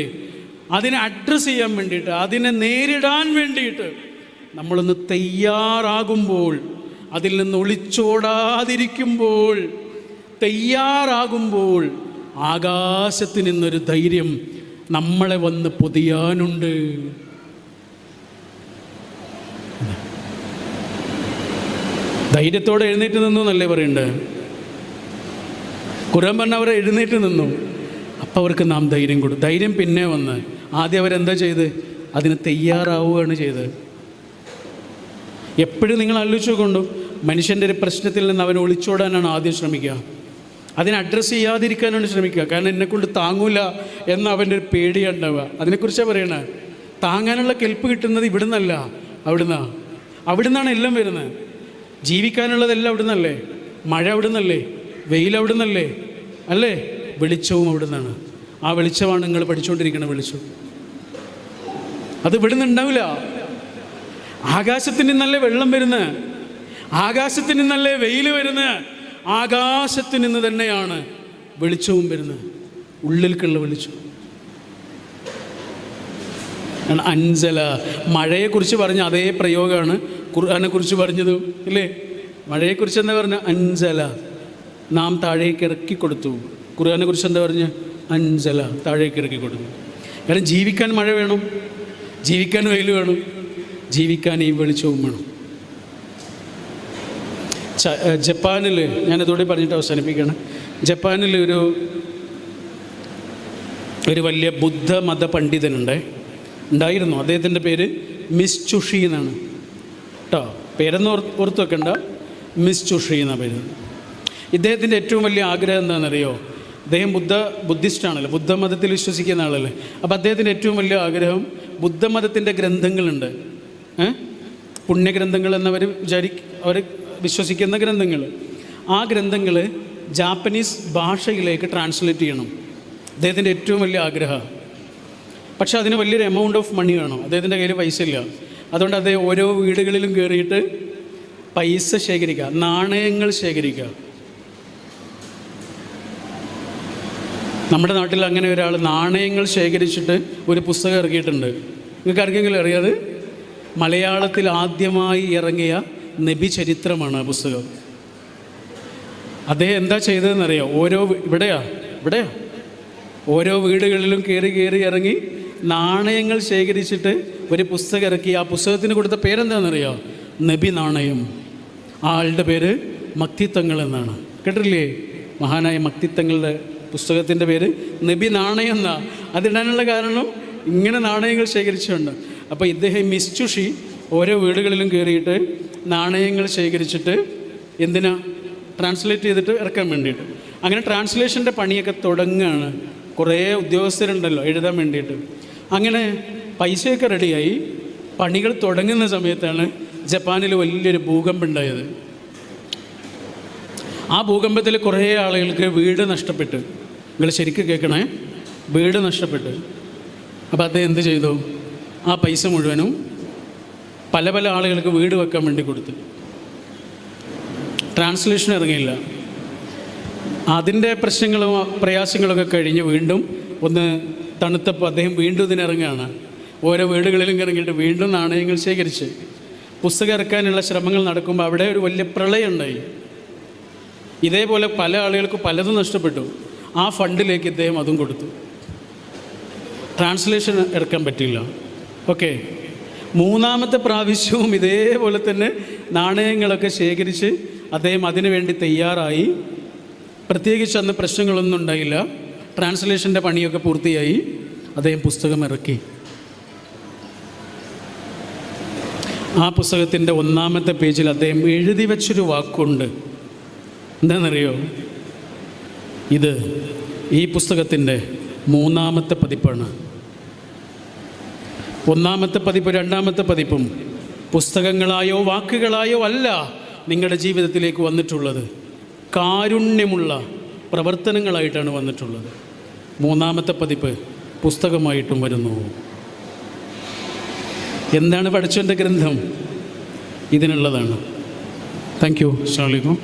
അതിനെ അഡ്രസ്സ് ചെയ്യാൻ വേണ്ടിയിട്ട്, അതിനെ നേരിടാൻ വേണ്ടിയിട്ട് നമ്മളൊന്ന് തയ്യാറാകുമ്പോൾ, അതിൽ നിന്ന് ഒളിച്ചോടാതിരിക്കുമ്പോൾ, തയ്യാറാകുമ്പോൾ ആകാശത്ത് നിന്നൊരു ധൈര്യം നമ്മളെ വന്ന് പൊതിയാനുണ്ട്. ധൈര്യത്തോടെ എഴുന്നേറ്റ് നിന്നു എന്നല്ലേ പറയണ്ടേ? ഖുർആൻ പറഞ്ഞ അവർ എഴുന്നേറ്റ് നിന്നു. അപ്പോൾ അവർക്ക് നാം ധൈര്യം കൊടുക്കും. ധൈര്യം പിന്നെ വന്ന് ആദ്യം അവരെന്താ ചെയ്ത്? അതിന് തയ്യാറാവുകയാണ് ചെയ്തത്. എപ്പോഴും നിങ്ങൾ ആലോചിച്ചു കൊണ്ടു മനുഷ്യൻ്റെ ഒരു പ്രശ്നത്തിൽ നിന്ന് അവൻ ഒളിച്ചോടാനാണ് ആദ്യം ശ്രമിക്കുക. അതിനെ അഡ്രസ്സ് ചെയ്യാതിരിക്കാനാണ് ശ്രമിക്കുക. കാരണം എന്നെക്കൊണ്ട് താങ്ങൂല എന്ന അവൻ്റെ ഒരു പേടിയുണ്ടാവുക. അതിനെക്കുറിച്ചാണ് പറയണത്. താങ്ങാനുള്ള കെൽപ്പ് കിട്ടുന്നത് ഇവിടുന്നല്ല, അവിടുന്നാണ് എല്ലാം വരുന്നത്. ജീവിക്കാനുള്ളതെല്ലാം അവിടുന്നല്ലേ. മഴ അവിടുന്നല്ലേ, വെയിൽ അവിടുന്നല്ലേ, അല്ലേ? വെളിച്ചവും അവിടുന്നാണ്. ആ വെളിച്ചമാണ് നിങ്ങൾ പഠിച്ചുകൊണ്ടിരിക്കുന്ന വെളിച്ചം. അത് ഇവിടുന്ന് ഉണ്ടാവില്ല. ആകാശത്തിൽ നിന്നല്ലേ വെള്ളം വരുന്നത്, ആകാശത്തിൽ നിന്നല്ലേ വെയിൽ വരുന്നത്, ആകാശത്തിൽ നിന്ന് തന്നെയാണ് വെളിച്ചവും വരുന്നത്, ഉള്ളിലേക്കുള്ള വെളിച്ചം. അൻസല, മഴയെക്കുറിച്ച് പറഞ്ഞ അതേ പ്രയോഗമാണ് ഖുർആനെ കുറിച്ച് പറഞ്ഞത് ഇല്ലേ? മഴയെക്കുറിച്ച് എന്താ പറഞ്ഞ? അൻസല, നാം താഴേക്ക് ഇറക്കി കൊടുത്തു. ഖുർആനെ കുറിച്ച് എന്താ പറഞ്ഞ? അൻസല, താഴേക്ക് ഇറക്കി കൊടുത്തു. കാരണം ജീവിക്കാൻ മഴ വേണം, ജീവിക്കാൻ വെയിൽ വേണം, ജീവിക്കാൻ ഈ വെളിച്ചവും വേണം. ജപ്പാനിൽ, ഞാനിതോടെ പറഞ്ഞിട്ട് അവസാനിപ്പിക്കുകയാണ്. ജപ്പാനിൽ ഒരു വലിയ ബുദ്ധമത ഉണ്ടായിരുന്നു. അദ്ദേഹത്തിൻ്റെ പേര് മിസ്ചുഷി എന്നാണ് കേട്ടോ. പേരെന്ന് ഓർത്ത് വെക്കണ്ട, മിസ്ചുഷി എന്നാണ് പേര്. ഇദ്ദേഹത്തിൻ്റെ ഏറ്റവും വലിയ ആഗ്രഹം എന്താണെന്നറിയോ? അദ്ദേഹം ബുദ്ധിസ്റ്റാണല്ലോ, ബുദ്ധമതത്തിൽ വിശ്വസിക്കുന്ന ആളല്ലേ. അപ്പോൾ അദ്ദേഹത്തിൻ്റെ ഏറ്റവും വലിയ ആഗ്രഹം ബുദ്ധമതത്തിൻ്റെ ഗ്രന്ഥങ്ങളുണ്ട്, പുണ്യഗ്രന്ഥങ്ങൾ എന്നവർ അവർ വിശ്വസിക്കുന്ന ഗ്രന്ഥങ്ങൾ, ആ ഗ്രന്ഥങ്ങൾ ജാപ്പനീസ് ഭാഷയിലേക്ക് ട്രാൻസ്ലേറ്റ് ചെയ്യണം. അദ്ദേഹത്തിൻ്റെ ഏറ്റവും വലിയ ആഗ്രഹം. പക്ഷേ അതിന് വലിയൊരു എമൗണ്ട് ഓഫ് മണി വേണം. അദ്ദേഹത്തിൻ്റെ കയ്യിൽ പൈസ ഇല്ല. അതുകൊണ്ട് അദ്ദേഹം ഓരോ വീടുകളിലും കയറിയിട്ട് പൈസ ശേഖരിക്കുക, നാണയങ്ങൾ ശേഖരിക്കുക. നമ്മുടെ നാട്ടിൽ അങ്ങനെ ഒരാൾ നാണയങ്ങൾ ശേഖരിച്ചിട്ട് ഒരു പുസ്തകം ഇറക്കിയിട്ടുണ്ട്. നിങ്ങൾക്ക് ആർക്കെങ്കിലും അറിയാതെ? മലയാളത്തിൽ ആദ്യമായി ഇറങ്ങിയ നബി ചരിത്രമാണ് ആ പുസ്തകം. അദ്ദേഹം എന്താ ചെയ്തതെന്നറിയോ? ഇവിടെയാ ഓരോ വീടുകളിലും കയറി ഇറങ്ങി നാണയങ്ങൾ ശേഖരിച്ചിട്ട് ഒരു പുസ്തകം ഇറക്കി. ആ പുസ്തകത്തിന് കൊടുത്ത പേരെന്താണെന്നറിയോ? നബി നാണയം. ആ ആളുടെ പേര് മക്തിത്തങ്ങൾ എന്നാണ്. കേട്ടില്ലേ? മഹാനായ മക്തിത്തങ്ങളുടെ പുസ്തകത്തിൻ്റെ പേര് നബി നാണയം എന്നാണ്. അതിടാനുള്ള കാരണം ഇങ്ങനെ നാണയങ്ങൾ ശേഖരിച്ചുകൊണ്ട്. അപ്പോൾ ഇദ്ദേഹം മിസ്ചുഷി ഓരോ വീടുകളിലും കയറിയിട്ട് നാണയങ്ങൾ ശേഖരിച്ചിട്ട് എന്തിനാ? ട്രാൻസ്ലേറ്റ് ചെയ്തിട്ട് ഇറക്കാൻ വേണ്ടിയിട്ട്. അങ്ങനെ ട്രാൻസ്ലേഷൻ്റെ പണിയൊക്കെ തുടങ്ങുകയാണ്. കുറേ ഉദ്യോഗസ്ഥരുണ്ടല്ലോ എഴുതാൻ വേണ്ടിയിട്ട്. അങ്ങനെ പൈസയൊക്കെ റെഡിയായി പണികൾ തുടങ്ങുന്ന സമയത്താണ് ജപ്പാനിൽ വലിയൊരു ഭൂകമ്പം ഉണ്ടായത്. ആ ഭൂകമ്പത്തിൽ കുറേ ആളുകൾക്ക് വീട് നഷ്ടപ്പെട്ടു. നിങ്ങൾ ശരിക്കും കേൾക്കണേ, വീട് നഷ്ടപ്പെട്ടു. അപ്പോൾ അദ്ദേഹം എന്ത് ചെയ്തു? ആ പൈസ മുഴുവനും പല ആളുകൾക്ക് വീട് വെക്കാൻ വേണ്ടി കൊടുത്തു. ട്രാൻസ്ലേഷൻ ഇറങ്ങിയില്ല. അതിൻ്റെ പ്രശ്നങ്ങളും പ്രയാസങ്ങളൊക്കെ കഴിഞ്ഞ് വീണ്ടും ഒന്ന് തണുത്തപ്പോൾ അദ്ദേഹം വീണ്ടും ഇതിനിറങ്ങുകയാണ്. ഓരോ വീടുകളിലും ഇറങ്ങിയിട്ട് വീണ്ടും നാണയങ്ങൾ ശേഖരിച്ച് പുസ്തകം ഇറക്കാനുള്ള ശ്രമങ്ങൾ നടക്കുമ്പോൾ അവിടെ ഒരു വലിയ പ്രളയം ഉണ്ടായി. ഇതേപോലെ പല ആളുകൾക്ക് പലതും നഷ്ടപ്പെട്ടു. ആ ഫണ്ടിലേക്ക് ഇദ്ദേഹം അതും കൊടുത്തു. ട്രാൻസ്ലേഷൻ ഇറക്കാൻ പറ്റില്ല. ഓക്കെ, മൂന്നാമത്തെ പ്രാവശ്യവും ഇതേപോലെ തന്നെ നാണയങ്ങളൊക്കെ ശേഖരിച്ച് അദ്ദേഹം അതിനു വേണ്ടി തയ്യാറായി. പ്രത്യേകിച്ച് അന്ന് പ്രശ്നങ്ങളൊന്നും ഉണ്ടായില്ല. ട്രാൻസ്ലേഷൻ്റെ പണിയൊക്കെ പൂർത്തിയായി. അദ്ദേഹം പുസ്തകം ഇറക്കി. ആ പുസ്തകത്തിൻ്റെ 1-ാമത്തെ പേജിൽ അദ്ദേഹം എഴുതി വെച്ചൊരു വാക്കുണ്ട്. എന്താണെന്നറിയോ? ഈ പുസ്തകത്തിൻ്റെ 3-ാമത്തെ പതിപ്പാണ്. 1-ാമത്തെ പതിപ്പ് 2-ാമത്തെ പതിപ്പും പുസ്തകങ്ങളായോ വാക്കുകളായോ അല്ല നിങ്ങളുടെ ജീവിതത്തിലേക്ക് വന്നിട്ടുള്ളത്. കാരുണ്യമുള്ള പ്രവർത്തനങ്ങളായിട്ടാണ് വന്നിട്ടുള്ളത്. 3-ാമത്തെ പതിപ്പ് പുസ്തകമായിട്ടും വരുന്നു. എന്താണ് പഠിച്ചവൻ്റെ ഗ്രന്ഥം? ഇതിനുള്ളതാണ്. Thank you. അസ്സലാമു അലൈക്കും.